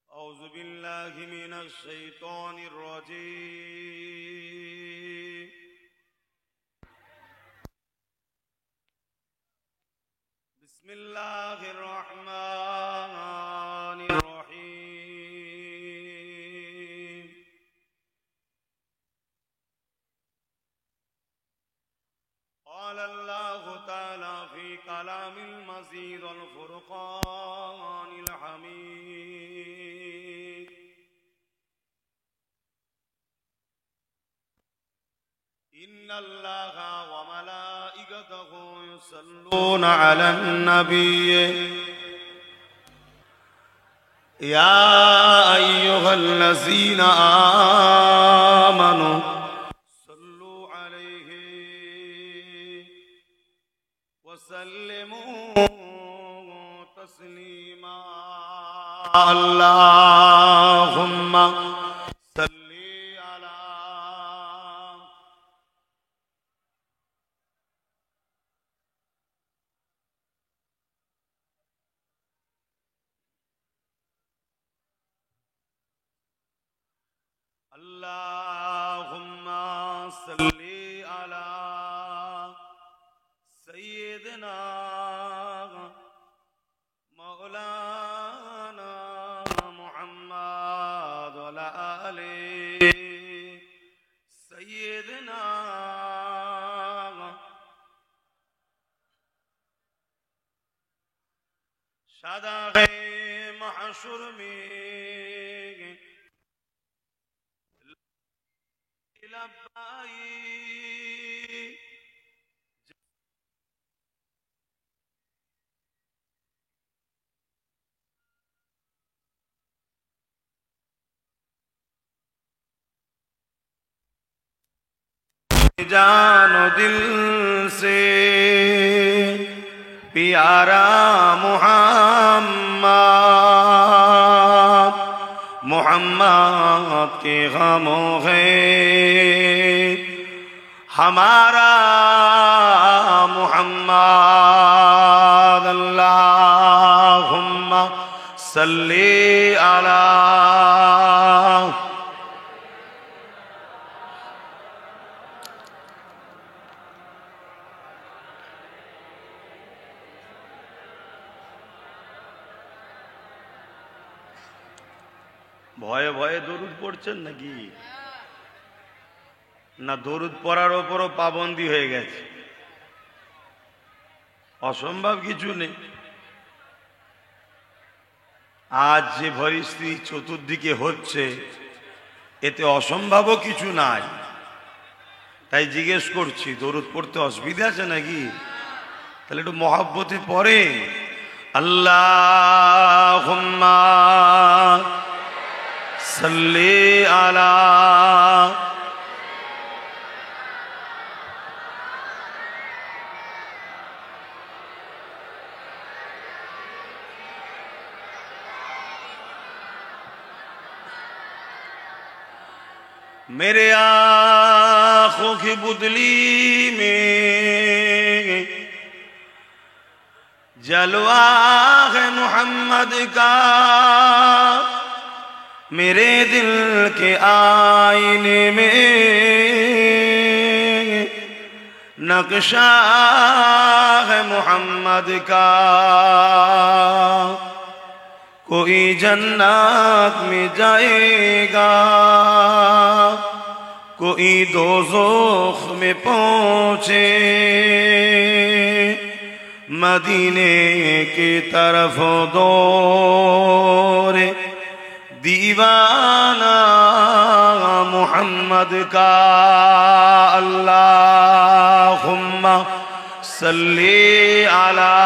أعوذ بالله من الشيطان الرجيم. بسم الله الرحمن الرحيم. قال الله تعالى في كلام المزيد والفرقان الحميد. إن الله وملائكته يصلون على النبي يا أيها الذين آمنوا صلوا عليه وسلموا تسليما. اللهم صل على अल्लाहुम्मा सल्ली अला सय्यिदना मौलाना मुहम्मद व अला आलि सय्यिदना। शादाक़े महशुर में लब्बाई जानो दिल से प्यारा मुहम्मद, मुहम्मद के गमों है हमारा मुहम्मद। अल्लाहुम्मा सल्ली अला। ভয়ে ভয়ে দরুদ পড়ছেন নাকি? না দরুদ পড়ার ওপরও পাবন্দি হয়ে গেছে? অসম্ভব কিছু নেই। আজ যে পরিস্থিতি চতুর্দিকে হচ্ছে এতে অসম্ভবও কিছু নাই। তাই জিজ্ঞেস করছি দরুদ পড়তে অসুবিধা আছে নাকি? তাহলে একটু মহব্বতে পড়ে। আল্লাহুম্মা सल्ली अला। मेरे आँखों की बुदली में जलवा है मुहम्मद का, मेरे दिल के आईने में नक्शा है मुहम्मद का। कोई जन्नत में जाएगा, कोई दोज़ख में पहुँचे, मदीने की तरफ दौड़े दीवाना मुहम्मद का। अल्लाहुम्मा सल्ली अला।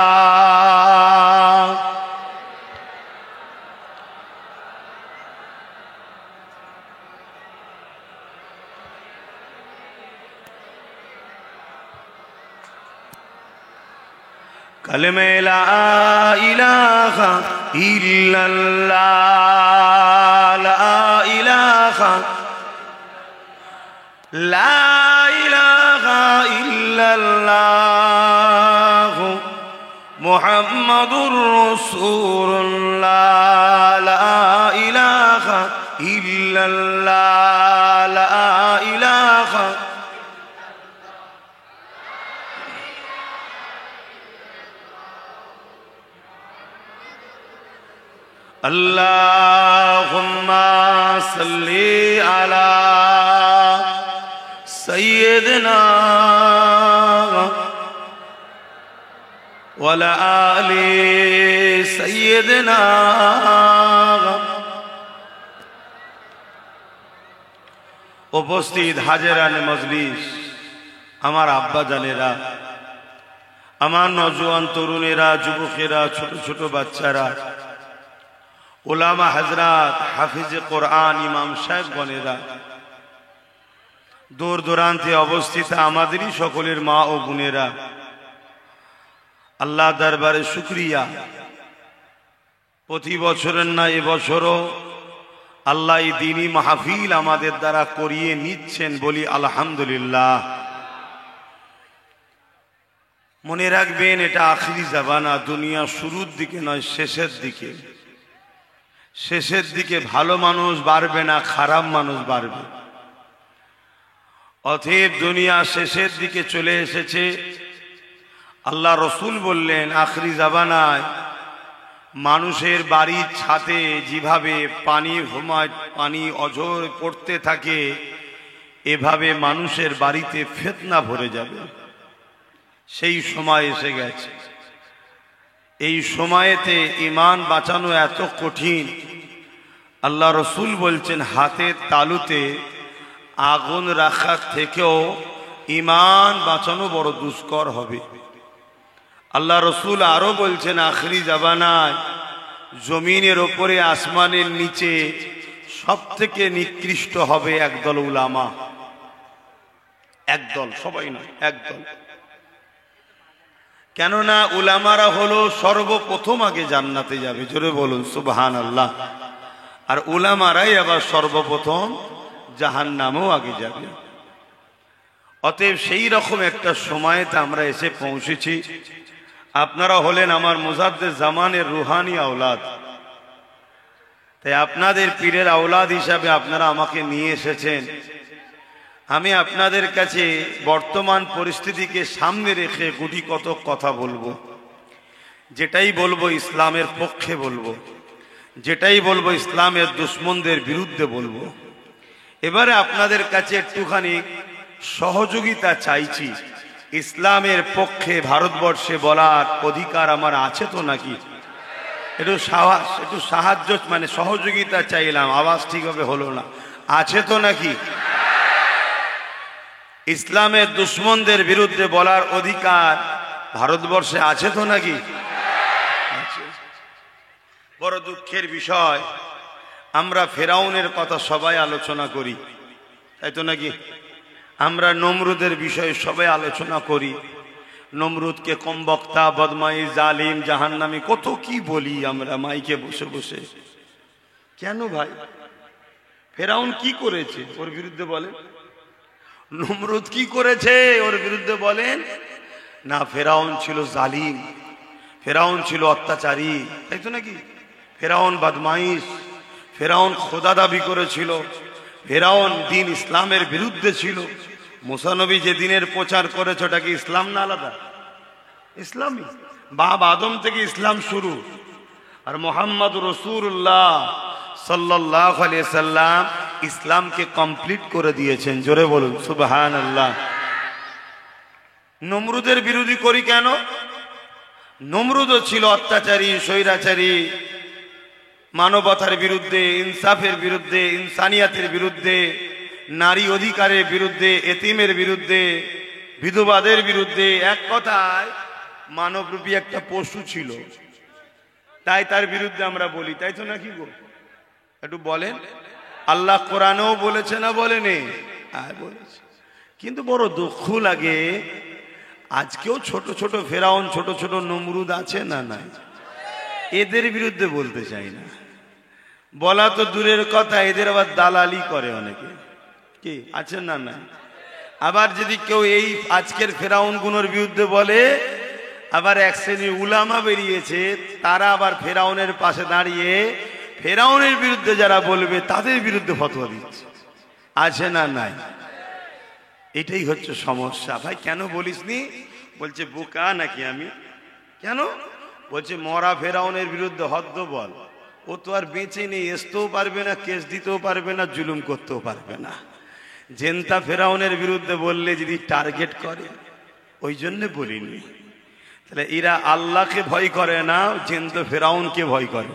कलमे ला इलाहा इल्लल्लाह, ला इलाहा इल्लल्लाह मुहम्मदुर रसूलुल्लाह, ला इलाहा इल्लल्लाह, ला इलाहा। अल्लाहुम्मा सल्ली अला सय्यिदना व अला आलि सय्यिदना। उपस्थित हाजिरान मजलिस, আমার আব্বা জানেরা, আমার নওজোয়ান তরুণেরা, যুবকেরা, ছোট ছোট বাচ্চারা, উলামা হযরত, হাফিজে কোরআন, ইমাম সাহেবগণেরা, দূর দূরান্তে অবস্থিত আমাদেরই সকলের মা ও বোনেরা, আল্লাহ দরবারে শুকরিয়া। প্রতি বছরের না এবছরও আল্লাহ এই দ্বীনি মাহফিল আমাদের দ্বারা করিয়ে নিচ্ছেন, বলি আলহামদুলিল্লাহ। মনে রাখবেন এটা আখিরি জামানা, দুনিয়া শুরুর দিকে নয় শেষের দিকে। শেষের দিকে ভালো মানুষ বাড়বে না, খারাপ মানুষ বাড়বে। অতএব দুনিয়া শেষের দিকে চলে এসেছে। আল্লাহ রসুল বললেন আখরি জামানায় মানুষের বাড়ির ছাদে যেভাবে পানি অঝর পড়তে থাকে, এভাবে মানুষের বাড়িতে ফিতনা ভরে যাবে। সেই সময় এসে গেছে। এই সময়েতে ঈমান বাঁচানো এত কঠিন। আল্লাহ রসুল বলছেন হাতের তালুতে আগুন রাখার থেকেও ঈমান বাঁচানো বড় দুষ্কর হবে। আল্লাহ রসুল আরো বলছেন আখরি জামানায় জমিনের ওপরে আসমানের নিচে সব থেকে নিকৃষ্ট হবে একদল উলামা। একদল, সবাই নয়, একদল। কেননা উলামারা হলো সর্বপ্রথম আগে জান্নাতে যাবে। জোরে বলুন সুবহানাল্লাহ। আর উলামারাই আবার সর্বপ্রথম জাহান্নামেও আগে যাবে। অতএব সেই রকম একটা সময়তে আমরা এসে পৌঁছেছি। আপনারা হলেন আমার মুজাদ্দেদ জামানের রুহানি আওলাদ। তাই আপনাদের পীরের আওলাদ হিসাবে আপনারা আমাকে নিয়ে এসেছেন। আমি আপনাদের কাছে বর্তমান পরিস্থিতিকে সামনে রেখে গুটি কত কথা বলবো। যেটাই বলবো ইসলামের পক্ষে বলবো, যেটাই বলবো ইসলামের দুশ্মনদের বিরুদ্ধে বলবো। এবারে আপনাদের কাছে একটুখানি সহযোগিতা চাইছি। ইসলামের পক্ষে ভারতবর্ষে বলার অধিকার আমার আছে তো নাকি? একটু সাহায্য মানে সহযোগিতা চাইলাম, আওয়াজ ঠিকভাবে হলো না। আছে তো নাকি? ইসলামের দুশ্মনদের বিরুদ্ধে বলার অধিকার ভারতবর্ষে আছে তো নাকি? বড় দুঃখের বিষয়, আমরা ফেরাউনের কথা সবাই আলোচনা করি, তাই তো নাকি? আমরা নমরুদের বিষয়ে সবাই আলোচনা করি। নমরুদকে কমবক্তা, বদমাই, জালিম, জাহান্নামী কত কি বলি আমরা মাইকে বসে বসে। কেন ভাই? ফেরাউন কি করেছে ওর বিরুদ্ধে বলেন? নমরুদ কি করেছে ওর বিরুদ্ধে বলেন? না, ফেরাউন ছিল জালিম, ফেরাউন ছিল অত্যাচারী, তাই তো নাকি? ফেরাউন বদমাইশ, ফেরাউন খোদা দাবি করেছিল, ফেরাউন দিন ইসলামের বিরুদ্ধে ছিল। মুসা নবী যে দিনের প্রচার করেছে ওটা কি ইসলাম না আলাদা? ইসলামই। বাপ আদম থেকে ইসলাম শুরু। আর মুহাম্মদ রাসূলুল্লাহ সাল্লাল্লাহু আলাইহি সাল্লাম ইসলামকে কমপ্লিট করে দিয়েছেন। জোরে বলুন সুবহানাল্লাহ। নমরুদের বিরোধী করি কেন? নমরুদও ছিল অত্যাচারী, স্বৈরাচারী, মানবতার বিরুদ্ধে, ইনসাফের বিরুদ্ধে, ইনসানিয়াতের বিরুদ্ধে, নারী অধিকারের বিরুদ্ধে, এতিমের বিরুদ্ধে, বিধবাদের বিরুদ্ধে, এক কথায় মানবরূপী একটা পশু ছিল। তাই তার বিরুদ্ধে আমরা বলি, তাই তো নাকি গো? একটু বলেন। আল্লাহ কোরআনেও বলেছে না বলেনি? বলেছে। কিন্তু বড় দুঃখ লাগে, আজকেও ছোট ছোট ফেরাউন, ছোট ছোট নমরুদ আছে না নাই? এদের বিরুদ্ধে বলতে চাই না, বলা তো দূরের কথা, এদের আবার দালালি করে অনেকে। কি আছে না নাই? আবার যদি কেউ এই আজকের ফেরাউন গুলোর বিরুদ্ধে বলে, আবার এক শ্রেণী উলামা বেরিয়েছে, তারা আবার ফেরাউনের পাশে দাঁড়িয়ে ফেরাউনের বিরুদ্ধে যারা বলবে তাদের বিরুদ্ধে ফতোয়া দিচ্ছে। আছে না নাই? এটাই হচ্ছে সমস্যা। ভাই কেন বলিসনি? বলছে বোকা নাকি আমি? কেন? বলছে মরা ফেরাউনের বিরুদ্ধে হদ্দ বল। ও তো আর বেঁচে নেই, আসতেও পারবে না, কেস দিতেও পারবে না, জুলুম করতেও পারবে না। জেনতা ফেরাউনের বিরুদ্ধে বললে যদি টার্গেট করে, ওই জন্য বলিনি। তাহলে এরা আল্লাহকে ভয় করে না, জেনতা ফেরাউনকে ভয় করে,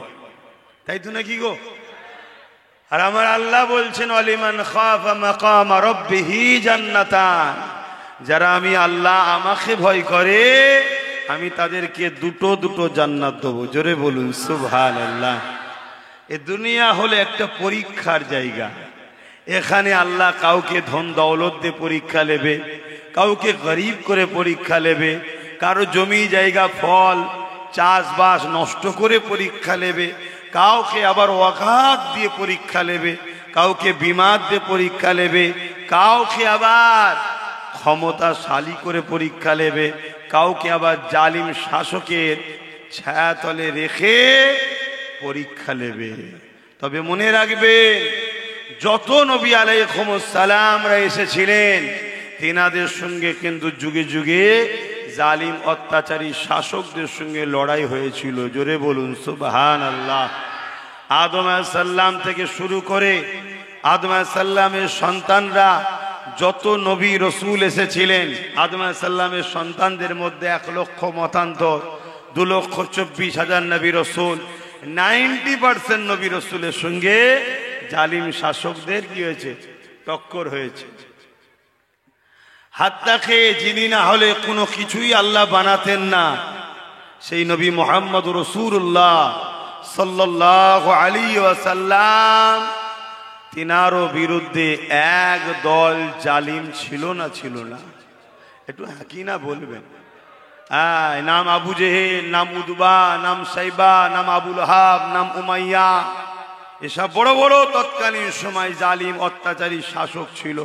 তাই তো নাকি গো? আর আমার আল্লাহ বলছেন ওয়ালিমান খাফা মাকাম রাব্বিহি জান্নাতান, যারা আমি আল্লাহ আমাকে ভয় করে আমি তাদেরকে দুটো দুটো জান্নাত দেবো। জোরে বলুন সুবহানাল্লাহ। এ দুনিয়া হলো একটা পরীক্ষার জায়গা। এখানে আল্লাহ কাউকে ধন দৌলত দিয়ে পরীক্ষা নেবে, কাউকে গরিব করে পরীক্ষা নেবে, কারো জমি জায়গা ফল চাষবাস নষ্ট করে পরীক্ষা নেবে, কাউকে আবার ওয়াকাত দিয়ে পরীক্ষা নেবে, কাউকে বিমার দিয়ে পরীক্ষা নেবে, কাউকে আবার ক্ষমতাশালী করে পরীক্ষা নেবে, কাউকে আবার জালিম শাসকের ছায়াতলে রেখে পরীক্ষা নেবে। তবে মনে রাখবেন, যত নবী আলাইহিস সালামরা এসেছিলেন তেনাদের সঙ্গে কিন্তু যুগে যুগে জালিম অত্যাচারী শাসকদের সঙ্গে লড়াই হয়েছিল। জোরে বলুন সুবহানাল্লাহ। আদম আলাইহিস সালাম থেকে শুরু করে আদম আলাইহিস সালামের সন্তানরা যত নবী রসুল এসেছিলেন, আদম আলাইহিস সালামের সন্তানদের মধ্যে 1 লক্ষ মতান্তর, 2,24,000 নবী রসুল, 90% নবী রসুলের সঙ্গে জালিম শাসকদের কি হয়েছে? টক্কর হয়েছে। হাত্তা খেয়ে যিনি না হলে কোনো কিছুই আল্লাহ বানাতেন না, সেই নবী মুহাম্মদ রাসূলুল্লাহ সাল্লাল্লাহু আলাইহি ওয়াসাল্লাম, তিনারও বিরুদ্ধে এক দল জালিম ছিল না? ছিল না? একটু হাকি না বলবেন? নাম আবু জেহেল, নাম উদবা, নাম সাইবা, নাম আবু লাহাব, নাম উমাইয়া, এসব বড় বড় তৎকালীন সময় জালিম অত্যাচারী শাসক ছিল।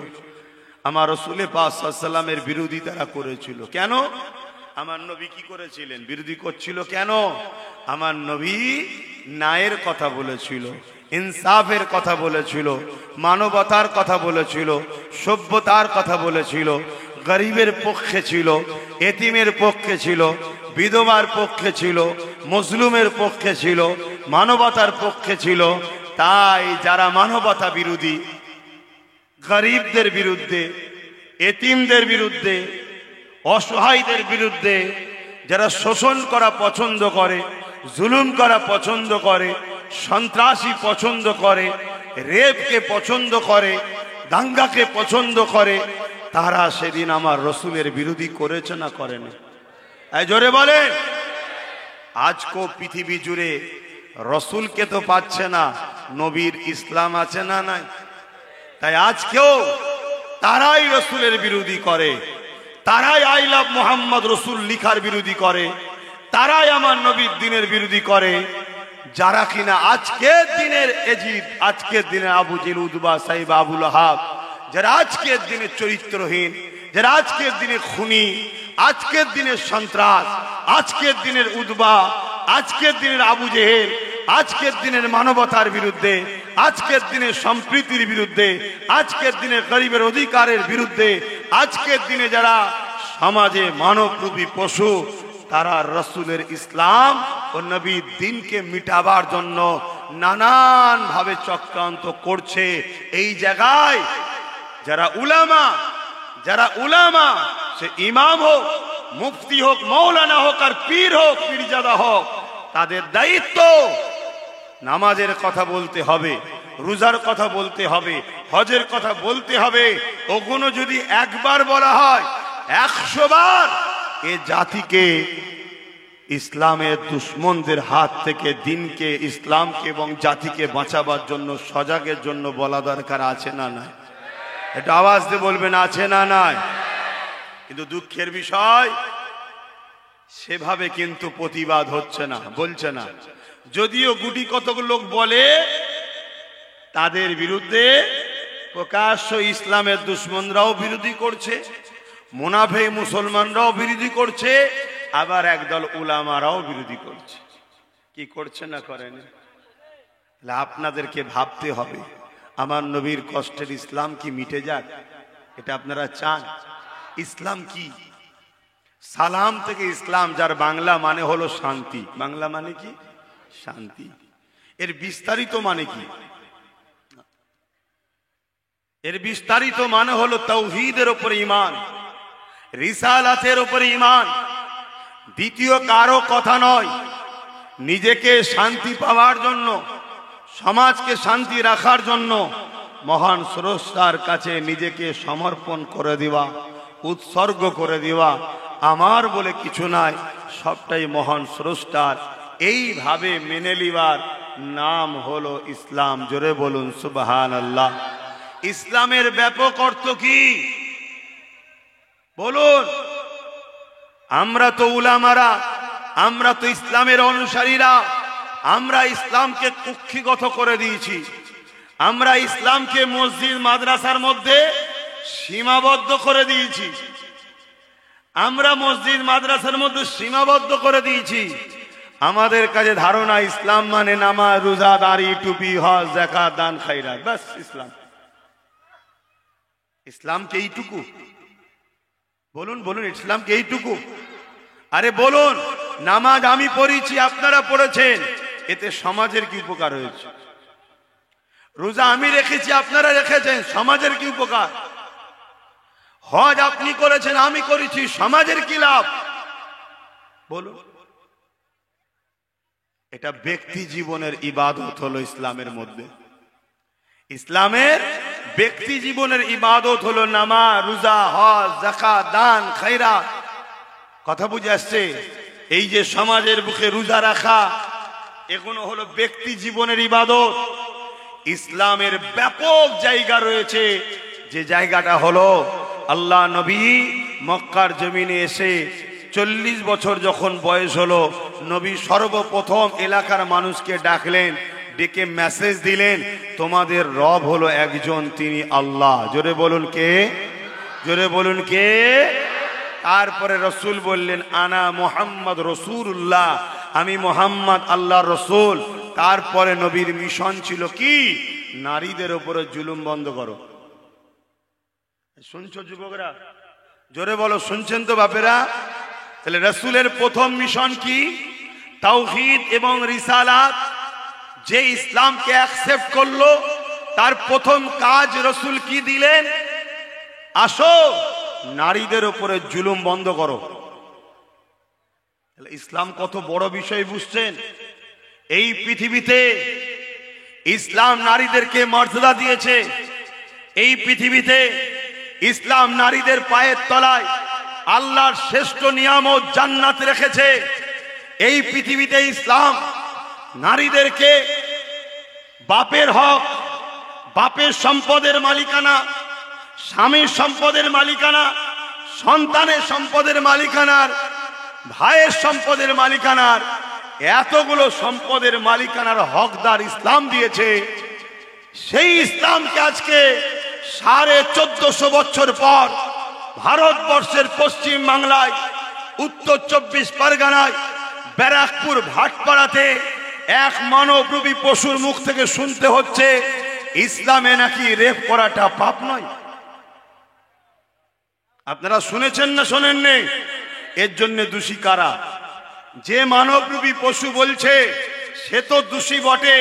আমার রাসূল পাক সাল্লাল্লাহু আলাইহি ওয়াসাল্লামের বিরোধী তারা করেছিল। কেন? আমার নবী কি করেছিলেন? বিরোধী করছিল কেন? আমার নবী ন্যায়ের কথা বলেছিল, ইনসাফের কথা বলেছিল, মানবতার কথা বলেছিল, সভ্যতার কথা বলেছিল, গরিবের পক্ষে ছিল, এতিমের পক্ষে ছিল, বিধবার পক্ষে ছিল, মজলুমের পক্ষে ছিল, মানবতার পক্ষে ছিল। তাই যারা মানবতা বিরোধী, গরিবদের বিরুদ্ধে, এতিমদের বিরুদ্ধে, অসহায়দের বিরুদ্ধে, যারা শোষণ করা পছন্দ করে, জুলুম করা পছন্দ করে, সন্ত্রাসী পছন্দ করে, রেপকে পছন্দ করে, দাঙ্গাকে পছন্দ করে, তারা সেদিন আমার রসুলের বিরোধী করেছে না করেনি? এই জোরে বলে। আজকো পৃথিবী জুড়ে রসুলকে তো পাচ্ছে না, নবীর ইসলাম আছে না নাই? তাই আজকেও তারাই রসুলের বিরোধী করে, তারাই আই লাভ মোহাম্মদ রসুল লিখার বিরোধী করে, তারাই আমার নবীর দিনের বিরোধী করে, যারা কিনা আজকের দিনের এজিদ, আজকের দিনে আবু জেহেল, উতবা, সাইবা, আবু লাহাব, যারা আজকের দিনে চরিত্রহীন, যারা আজকের দিনে খুনি, আজকের দিনের সন্ত্রাস, আজকের দিনের উতবা, আজকের দিনের আবু জেহেল, আজকের দিনের মানবতার বিরুদ্ধে, আজকের দিনের সম্প্রীতির বিরুদ্ধে, আজকের দিনের গরিবের অধিকারের বিরুদ্ধে, আজকের দিনে যারা সমাজে মানবরূপী পশু, তারা রসুলের ইসলাম ও নবীর দিনকে মিটাবার জন্য নানান ভাবে চক্রান্ত করছে। এই জায়গায় যারা উলামা, সে ইমাম হোক, মুফতি হোক, মৌলানা হোক, আর পীর হোক, পীরজাদা হোক, তাদের দায়িত্ব নামাজের কথা বলতে হবে, রোজার কথা বলতে হবে, হজের কথা বলতে হবে। ওগুলো যদি একবার বলা হয় 100 বার এ জাতিকে ইসলামের দুশ্মনদের হাত থেকে, দিনকে, ইসলামকে এবং জাতিকে বাঁচাবার জন্য, সজাগের জন্য বলা দরকার আছে না নাই? এটা আওয়াজ দিয়ে বলবেন, আছে না নাই? কিন্তু দুঃখের বিষয়, সেভাবে কিন্তু প্রতিবাদ হচ্ছে না, বলছে না। যদিও গুটি কতক লোক বলে, তাদের বিরুদ্ধে প্রকাশ্য ইসলামের দুশ্মনরাও বিরোধী করছে, মুনাফিক মুসলমানরাও বিরোধী করছে, আবার একদল উলামারাও বিরোধী করছে। কি করছে না করেন? আপনাদেরকে ভাবতে হবে, আমার নবীর কষ্টের ইসলাম কি মিটে যাক? এটা আপনারা চান? ইসলাম কি? সালাম থেকে ইসলাম, যার বাংলা মানে হলো শান্তি। বাংলা মানে কি? শান্তি। এর বিস্তারিত মানে কি? এর বিস্তারিত মানে হলো তাওহীদের উপরে ঈমান, রিসালাতের উপরে ঈমান। দ্বিতীয় কারো কথা নয়। নিজেকে শান্তি পাওয়ার জন্য, সমাজকে শান্তি রাখার জন্য মহান স্রষ্টার কাছে নিজেকে সমর্পণ করে দেওয়া, উৎসর্গ করে দেওয়া। আমার বলে কিছু নাই, সবটাই মহান স্রষ্টার। এইভাবে মেনে লিবার নাম হলো ইসলাম। জোরে বলুন সুবহানাল্লাহ। ইসলামের ব্যাপক অর্থ কি বলুন? আমরা তো উলামারা, আমরা তো ইসলামের অনুসারীরা, আমরা ইসলামকে কুক্ষিগত করে দিয়েছি। আমরা ইসলামকে মসজিদ মাদ্রাসার মধ্যে সীমাবদ্ধ করে দিয়েছি। আমরা মসজিদ মাদ্রাসার মধ্যে সীমাবদ্ধ করে দিয়েছি। আমাদের কাছে ধারণা ইসলাম মানে নামাজ, রোজা, দাড়ি, টুপি, হজ, যাকাত, দান, খায়রাত, বাস ইসলাম। ইসলাম কি এইটুকু? বলুন বলুন, ইসলাম কি এইটুকু? আরে বলুন, নামাজ আমি পড়েছি, আপনারা পড়েছেন, এতে সমাজের কি উপকার হয়েছে? রোজা আমি রেখেছি, আপনারা রেখেছেন, সমাজের কি উপকার? হজ আপনি করেছেন, আমি করেছি, সমাজের কি লাভ? বলুন। এটা ব্যক্তি জীবনের ইবাদত হলো ইসলামের মধ্যে। ইসলামের ব্যক্তি জীবনের ইবাদত হলো নামাজ, রোজা, হজ, যাকাত, দান, খায়রাত। কথা বুঝে আসছে? এই যে সমাজের বুকে রোজা রাখা, এগুলো হলো ব্যক্তি জীবনের ইবাদত। ইসলামের ব্যাপক জায়গা রয়েছে, যে জায়গাটা হলো আল্লাহ নবী মক্কার জমিনে এসে 40 বছর যখন বয়স হলো, নবী সর্বপ্রথম এলাকার মানুষকে ডাকলেন, ডেকে মেসেজ দিলেন, তোমাদের রব হলো একজন, তিনি আল্লাহ। জোরে বলুন কে? জোরে বলুন কে? তারপরে রসুল বললেন, আনা মুহাম্মদ রসুল্লাহ, আমি মোহাম্মদ আল্লাহর রসুল। তারপরে নবীর মিশন ছিল কি? নারীদের উপরে জুলুম বন্ধ করো। শুনছো যুবকরা? জোরে বলো, শুনছেন তো বাপেরা? তাহলে রসুলের প্রথম মিশন কি? তাওহীদ এবং রিসালাত। যে ইসলামকে অ্যাকসেপ্ট করলো, তার প্রথম কাজ রসুল কি দিলেন? আসো, নারীদের উপরে জুলুম বন্ধ করো। ইসলাম কত বড় বিষয় বুঝছেন? এই পৃথিবীতে ইসলাম নারীদেরকে মর্যাদা দিয়েছে। এই পৃথিবীতে ইসলাম নারীদের পায়ের তলায় আল্লাহর শ্রেষ্ঠ নিয়ামত জান্নাত রেখেছে। এই পৃথিবীতে ইসলাম নারীদেরকে বাপের হক, বাপের সম্পদের মালিকানা, স্বামীর সম্পদের মালিকানা, সন্তানের সম্পদের মালিকানার, ভাইয়ের সম্পদের মালিকানার, এতগুলো সম্পদের মালিকানার হকদার ইসলাম দিয়েছে। সেই ইসলামকে আজকে 1450 বছর পর ভারতবর্ষের পশ্চিম বাংলায়, উত্তর 24 পরগনায়, ব্যারাকপুর ভাটপাড়াতে এক মানবরূপী পশুর মুখ থেকে শুনতে হচ্ছে, ইসলামে নাকি রেপ করাটা পাপ নয়। আপনারা শুনেছেন না শোনেননি? এর জন্য দোষী কারা? যে মানবরূপী পশু বলছে সে তো দোষী বটে,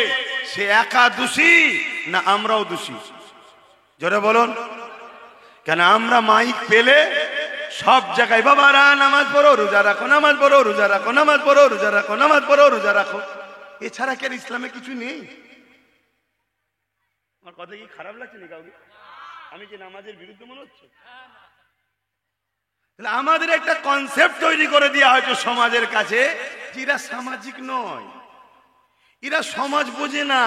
সে একা দোষী না আমরাও দোষী? জোরে বলুন। কেন আমরা মাইক পেলে সব জায়গায় বাবারা নামাজ পড়ো, রোজা রাখো, নামাজ পড়ো, রোজা রাখো, নামাজ পড়ো, রোজা রাখো, নামাজ পড়ো, রোজা রাখো। এছাড়া কি ইসলামে কিছু নেই? আমার কথা কি খারাপ লাগছে না কাউকে? আমি কি নামাজের বিরুদ্ধে মনে হচ্ছে? তাহলে আমাদের একটা কনসেপ্ট তৈরি করে দেওয়া হয়েছে সমাজের কাছে, যে এরা সামাজিক নয়, এরা সমাজ বোঝে না,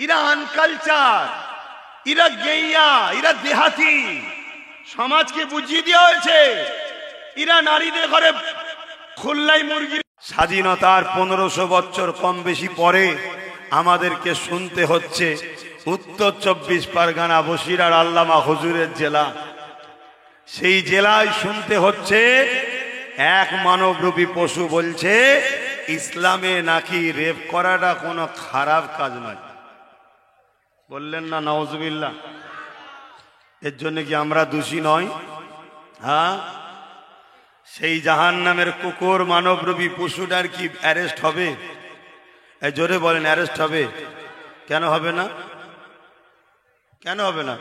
এরা আনকালচার, এরা গেইয়া, এরা দেহাতি। সমাজকে বুঝিয়ে দেওয়া হয়েছে এরা নারীদের ঘরে খুল্লাই মুরগি। স্বাধীনতার 1500 বছর কম বেশি পরে আমাদেরকে শুনতে হচ্ছে, উত্তর 24 পরগনা বসিরার আল্লামা হুজুরের জেলা, সেই জেলায় শুনতে হচ্ছে এক মানবরূপী পশু বলছে ইসলামে নাকি রেপ করাটা কোনো খারাপ কাজ নয়। বললেন না নাউজুবিল্লাহ? এর জন্য কি আমরা দোষী নয়? হ্যাঁ, সেই জাহান্নামের কুকুর মানবরূপী পশুটার কি অ্যারেস্ট হবে? এই জোরে বলেন, অ্যারেস্ট হবে? কেন হবে না? কেন হবে না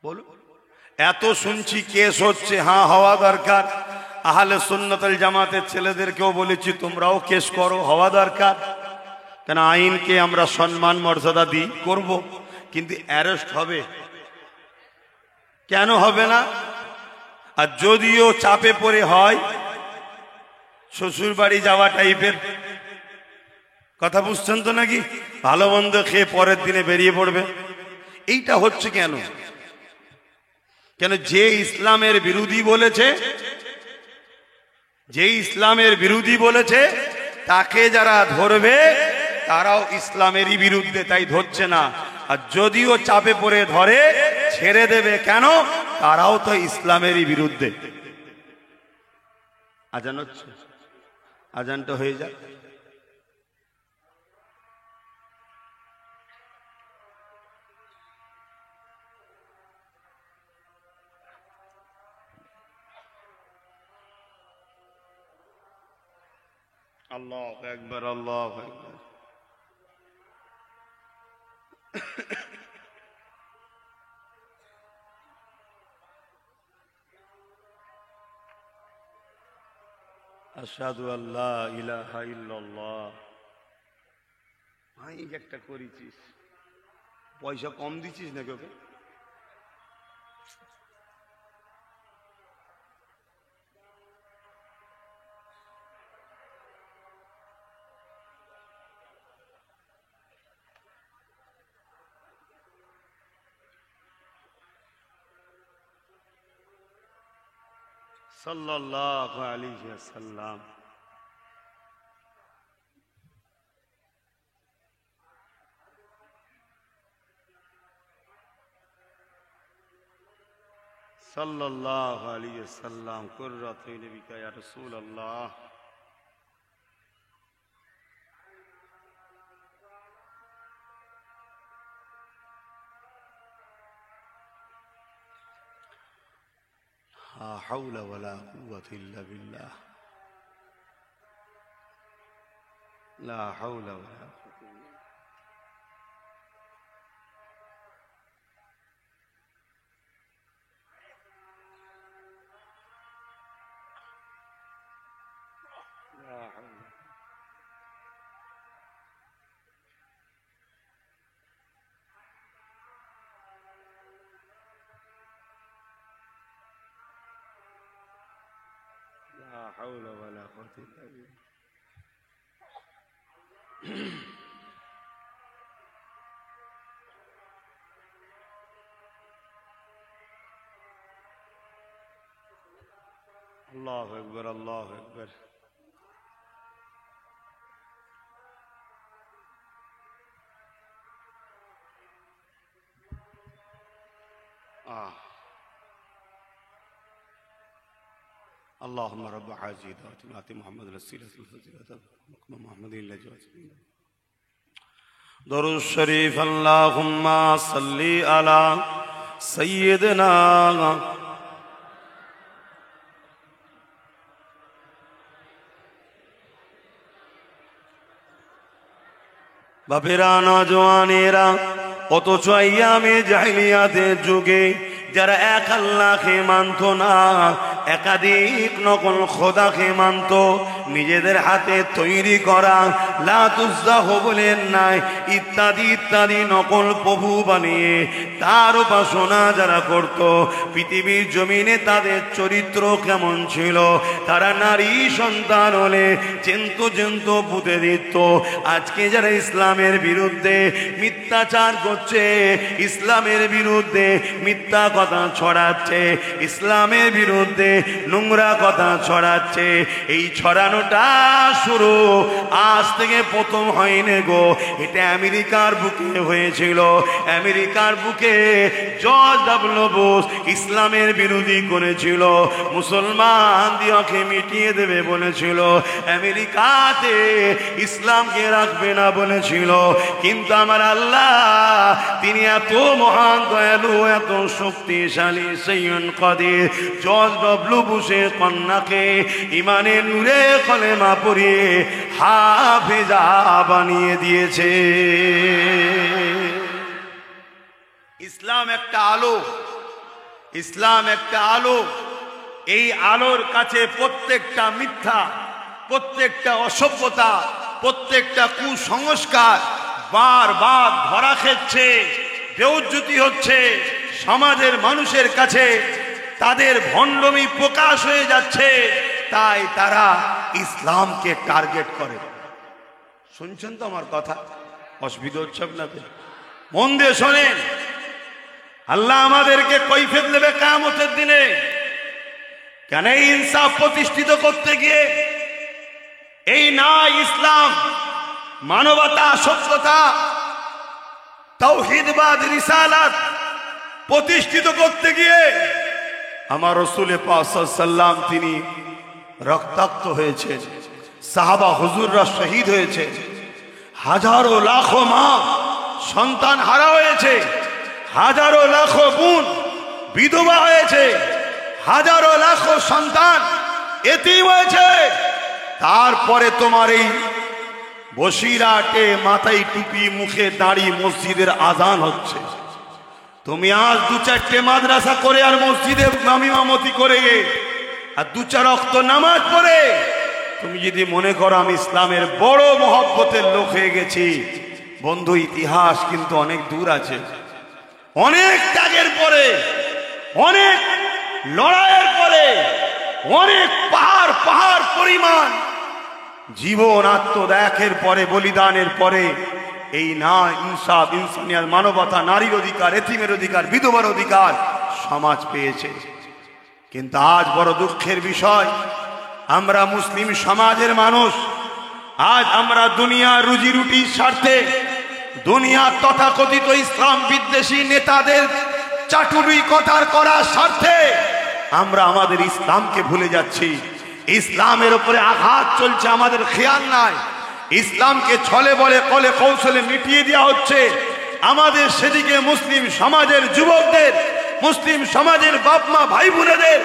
বলুন? এত শুনছি কেস হচ্ছে, হ্যাঁ হওয়া দরকার। আহলে সুন্নাতুল জামাতের ছেলেদেরকেও বলেছি তোমরাও কেস করো, হওয়া দরকার। কেন আইনকে আমরা সম্মান মর্যাদা দিই, করব, কিন্তু অ্যারেস্ট হবে? কেন হবে না? আর যদিও চাপে পড়ে হয়, শ্বশুর বাড়ি যাওয়া টাইপের কথা, বুঝছেন তো নাকি? ভালো মন্দ খেয়ে পরের দিনে বেরিয়ে পড়বে। এইটা হচ্ছে কেন? কেন যে ইসলামের বিরোধী বলেছে, যে ইসলামের বিরোধী বলেছে তাকে যারা ধরবে তারাও ইসলামেরই বিরুদ্ধে, তাই ধরছে না। আর যদিও চাপে পড়ে ধরে ছেড়ে দেবে কেন? তারাও তো ইসলামেরই বিরুদ্ধে। আজান হচ্ছে, আজানটা হয়ে যাক। আল্লাহু আকবার, আল্লাহু আকবার। আশহাদু আল্লা ইলাহা ইল্লাল্লাহ। ভাই একটা করেছিস, পয়সা কম দিছিস নাকি ওকে? সাল্লাল্লাহু আলাইহি ওয়াসাল্লাম। সাল্লাল্লাহু আলাইহি ওয়াসাল্লাম। কুররাতু নবিকা ইয়া রাসূলুল্লাহ। لا حول ولا قوة إلا بالله. لا حول ولا قوة إلا بالله. لا حول. لا حول ولا قوة إلا بالله. الله أكبر، الله أكبر. اللهم رب هذه الدعوة آت محمد الوسيلة والفضيلة محمد الجواد. درود الشريف. اللهم صل على سيدنا বাপেরা, নওজওয়ানেরা, অথচ আইয়ামে জাহিলিয়াতের যুগে যারা এক আল্লাহকে মানত না, একাধিক নকল খোদাকে মানত, নিজেদের হাতে তৈরি করা লাত উজ্জা হবলের নাই ইত্যাদি ইত্যাদি নকল প্রভু বানিয়ে তার উপাসনা যারা করত, পৃথিবীর জমিনে তাদের চরিত্র কেমন ছিল? তারা নারী সন্তান হলে চেন্ত পুঁতে দিত। আজকে যারা ইসলামের বিরুদ্ধে মিথ্যাচার করছে, ইসলামের বিরুদ্ধে মিথ্যা কথা ছড়াচ্ছে, ইসলামের বিরুদ্ধে নোংরা কথা ছড়াচ্ছে, এই ছড়ানোটা শুরু আজ থেকে প্রথম হয়নি গো। এটা আমেরিকার বুকে হয়েছিল। আমেরিকার বুকে জর্জ ডব্লিউ বুশ ইসলামের বিরোধী করেছিল, মুসলমান দিওকে মিটিয়ে দেবে বলেছিল, আমেরিকাতে ইসলামকে রাখবে না বলেছিল। কিন্তু আমার আল্লাহ তিনি এত মহান, দয়ালু, এত শক্তিশালী, সাইয়্যিদ কাদির, জর্জ ডব্লিউ বুশের কন্যাকে ইমানের নূরে কলেমা পড়িয়ে হাফেজা বানিয়ে দিয়েছে। ইসলাম একটা আলো, ইসলাম একটা আলো। এই আলোর কাছে প্রত্যেকটা মিথ্যা, প্রত্যেকটা অসভ্যতা, প্রত্যেকটা কুসংস্কার বারবার ধরা খেচ্ছে, বেউজ্জতি হচ্ছে। সমাজের মানুষের কাছে তাদের ভণ্ডমি প্রকাশ হয়ে যাচ্ছে, তাই তারা ইসলামকে টার্গেট করে। শুনছেন তো আমার কথা? অসুবিধা হচ্ছে আপনাদের? মন দিয়ে শোনেন। আল্লাহ আমাদেরকে কৈফিয়ত দেবে কিয়ামতের দিনে। কেন? এই ইনসাফ প্রতিষ্ঠিত করতে গিয়ে, এই না ইসলাম, মানবতা, সভ্যতা, তাওহীদবাদ, রিসালাত প্রতিষ্ঠিত করতে গিয়ে আমার রাসূল পাক সাল্লাল্লাহু আলাইহি ওয়াসাল্লাম তিনি রক্তাক্ত হয়েছেন, সাহাবা হুজুররা শহীদ হয়েছে, হাজারো লাখো মা সন্তান হারা হয়েছে, হাজারো লাখো বোন বিধবা হয়েছে, হাজারো লাখো সন্তান এতিম হয়েছে। তারপরে তোমার এই বসিরহাটে মাথায় টুপি মুখে দাঁড়ি মসজিদের আজান হচ্ছে। তুমি আজ দু চারটে মাদ্রাসা করে আর মসজিদে ইমামতি করে আর দু চার ওয়াক্ত নামাজ পড়ে তুমি যদি মনে করো আমি ইসলামের বড় মহব্বতের লোক হয়ে গেছি, বন্ধু ইতিহাস কিন্তু অনেক দূর আছে। অনেক ত্যাগের পরে, অনেক লড়াইয়ের পরে, অনেক পাহাড় পাহাড় পরিমাণ জীবন আত্মত্যাগের পরে, বলিদানের পরে এই না ইনসাফ, ইনসানিয়াত, মানবতা, নারীর অধিকার, এতিমের অধিকার, বিধবার অধিকার সমাজ পেয়েছে। কিন্তু আজ বড় দুঃখের বিষয়, আমরা মুসলিম সমাজের মানুষ আজ আমরা দুনিয়া রুজি রুটির স্বার্থে, দুনিয়া তথাকথিত ইসলাম বিদ্বেষী নেতাদের চাটুরি কথার করার স্বার্থে আমরা আমাদের ইসলামকে ভুলে যাচ্ছি। ইসলামের উপরে আঘাত চলছে, আমাদের খেয়াল নাই। ইসলামকে ছলে বলে কলে কৌশলে মিটিয়ে দেওয়া হচ্ছে। আমাদের সেদিকে মুসলিম সমাজের যুবকদের, মুসলিম সমাজের বাপ মা ভাই বোনেদের,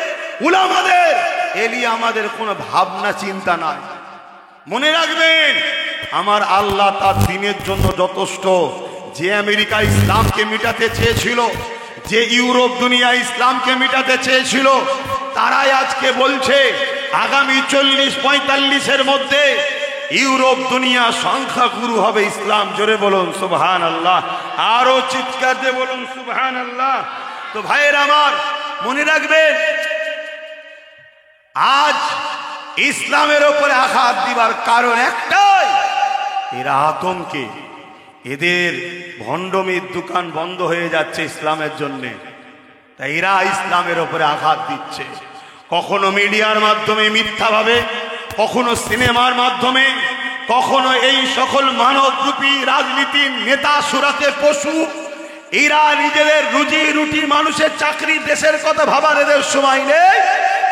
উলামাদের এলিয়ে আমাদের কোনো ভাবনা চিন্তা নাই। মনে রাখবেন, আমার আল্লাহ তার দিনের জন্য যথেষ্ট। যে আমেরিকা ইসলামকে মিটাতে চেয়েছিল, যে ইউরোপ দুনিয়া ইসলামকে মিটাতে চেয়েছিল, তারাই আজকে বলছে আগামী 40-45-এর মধ্যে ইউরোপ দুনিয়া সংখ্যাগুরু হবে ইসলাম। জোরে বলুন সুবহানাল্লাহ, আরো চিৎকার দিয়ে বলুন সুবহানাল্লাহ। তো ভাইয়ের আমার, মনে রাখবেন আজ ইসলামের উপরে আঘাত দিবার কারণ একটাই, এরা আতঙ্কে, এদের ভণ্ডমির দোকান বন্ধ হয়ে যাচ্ছে ইসলামের জন্যে, তাই এরা ইসলামের উপরে আঘাত দিচ্ছে। কখনো মিডিয়ার মাধ্যমে মিথ্যাভাবে, কখনো সিনেমার মাধ্যমে, কখনো এই সকল মানবরূপী রাজনীতির নেতা সুরাতে পশু, এরা নিজেদের রুজি রুটি, মানুষের চাকরি, দেশের কথা ভাবার এদের সময় নেই।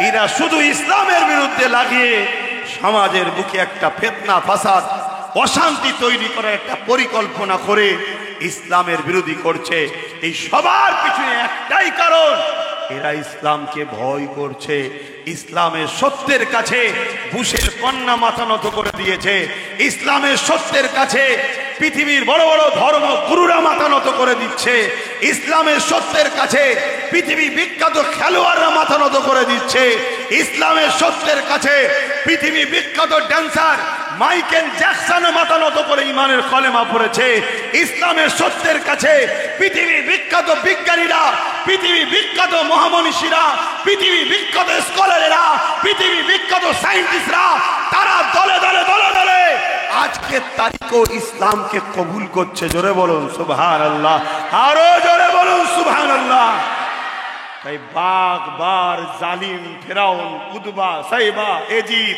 এরা শুধু ইসলামের বিরুদ্ধে লাগিয়ে সমাজের বুকে একটা ফিতনা, ফাসাদ, অশান্তি তৈরি করার একটা পরিকল্পনা করে ইসলামের বিরোধী করছে। এই সবার পিছনে একটাই কারণ, এরা ইসলামকে ভয় করছে। ইসলামের সত্যের কাছে বুশের কন্যা মাথা নত করে দিয়েছে। ইসলামের সত্যের কাছে পৃথিবীর বড় বড় ধর্ম গুরুরা মাথা নত করে দিচ্ছে। ইসলামের সত্যের কাছে পৃথিবী বিখ্যাত খেলোয়াড়রা মাথা নত করে দিচ্ছে। ইসলামের সত্যের কাছে পৃথিবী বিখ্যাত ড্যান্সার মাইকেল জ্যাকসন মাথা নত করে ইমানের কলেমা পড়েছে। ইসলামের সত্যের কাছে পৃথিবী বিখ্যাত বিজ্ঞানীরা, পৃথিবী বিখ্যাত মহামনীষীরা, পৃথিবী বিখ্যাত স্কলারেরা, পৃথিবী বিখ্যাত সায়েন্টিস্টরা, তারা দলে দলে দলে দলে আজকের তারিখও ইসলামকে কবুল করছে। জোরে বলুন সুবহানাল্লাহ, আরো জোরে বলুন সুবহানাল্লাহ। তাই বাঘ, বার, জালিম, ফেরাউন, উদবা, সাইবা, এজিদ,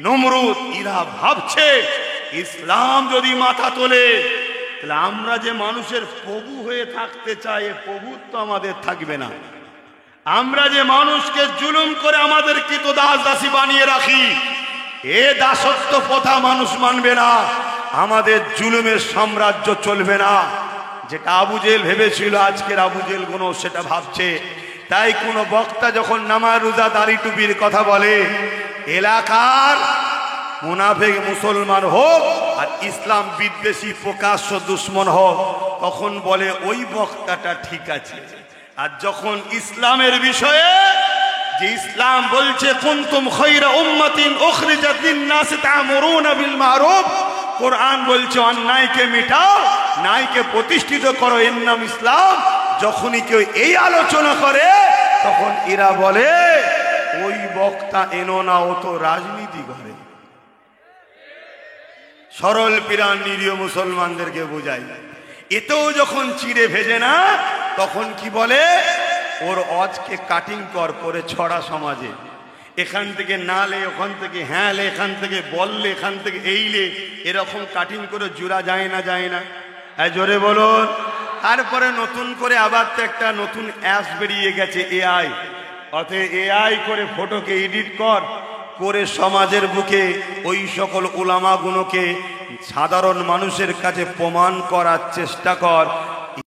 নমরুদ, এরা ভাবছে ইসলাম যদি মাথা তোলে তাহলে আমরা যে মানুষের প্রভু হয়ে থাকতে চাই, এ প্রভুত্ব আমাদের থাকবে না। আমরা যে মানুষকে জুলুম করে আমাদের কৃত দাস দাসী বানিয়ে রাখি, এ দাসত্ব প্রথা মানুষ মানবে না। আমাদের জুলুমের সাম্রাজ্য চলবে না। যেটা আবু জেহেল ভেবেছিল, আজকের আবু জেহেল গুলো সেটা ভাবছে। তাই কোন বক্তা যখন নামাজ, রোজা, দাড়ি টুপির কথা বলে, এলাকার মুনাফিক মুসলমান হোক আর ইসলাম বিদ্বেষী প্রকাশ্য দুশ্মন হোক, তখন বলে ওই বক্তাটা ঠিক আছে। আর যখন ইসলামের বিষয়ে, যে ইসলাম বলছে কুনতুম খায়রা উম্মাতিন উখরিজাত লিন-নাস তা'মুরুনা বিল মা'রুফ, কোরআন বলছে অন্যায়কে মিটাও, ন্যায়কে প্রতিষ্ঠিত করো, এর নাম ইসলাম। যখনই কেউ এই আলোচনা করে তখন এরা বলে ওই বক্তা এনো না, ও তো রাজনীতি করে। সরল পিরান নিরীহ মুসলমানদেরকে বোঝায়। এতেও যখন চিড়ে ভেজে না, তখন কি বলে, ওর অজকে কাটিং কর করে ছড়া সমাজে। এখান থেকে নালে, ওখান থেকে হ্যাঁলে, এখান থেকে বললে, এখান থেকে এইলে, এরকম কাটিং করে জোড়া যায় না, যায় না? জোরে বলুন। তারপরে নতুন করে আবার তো একটা নতুন অ্যাপস বেরিয়ে গেছে, এআই। অতএব এআই করে ফটোকে এডিট কর, করে সমাজের বুকে ওই সকল উলামাগুলোকে সাধারণ মানুষের কাছে প্রমাণ করার চেষ্টা কর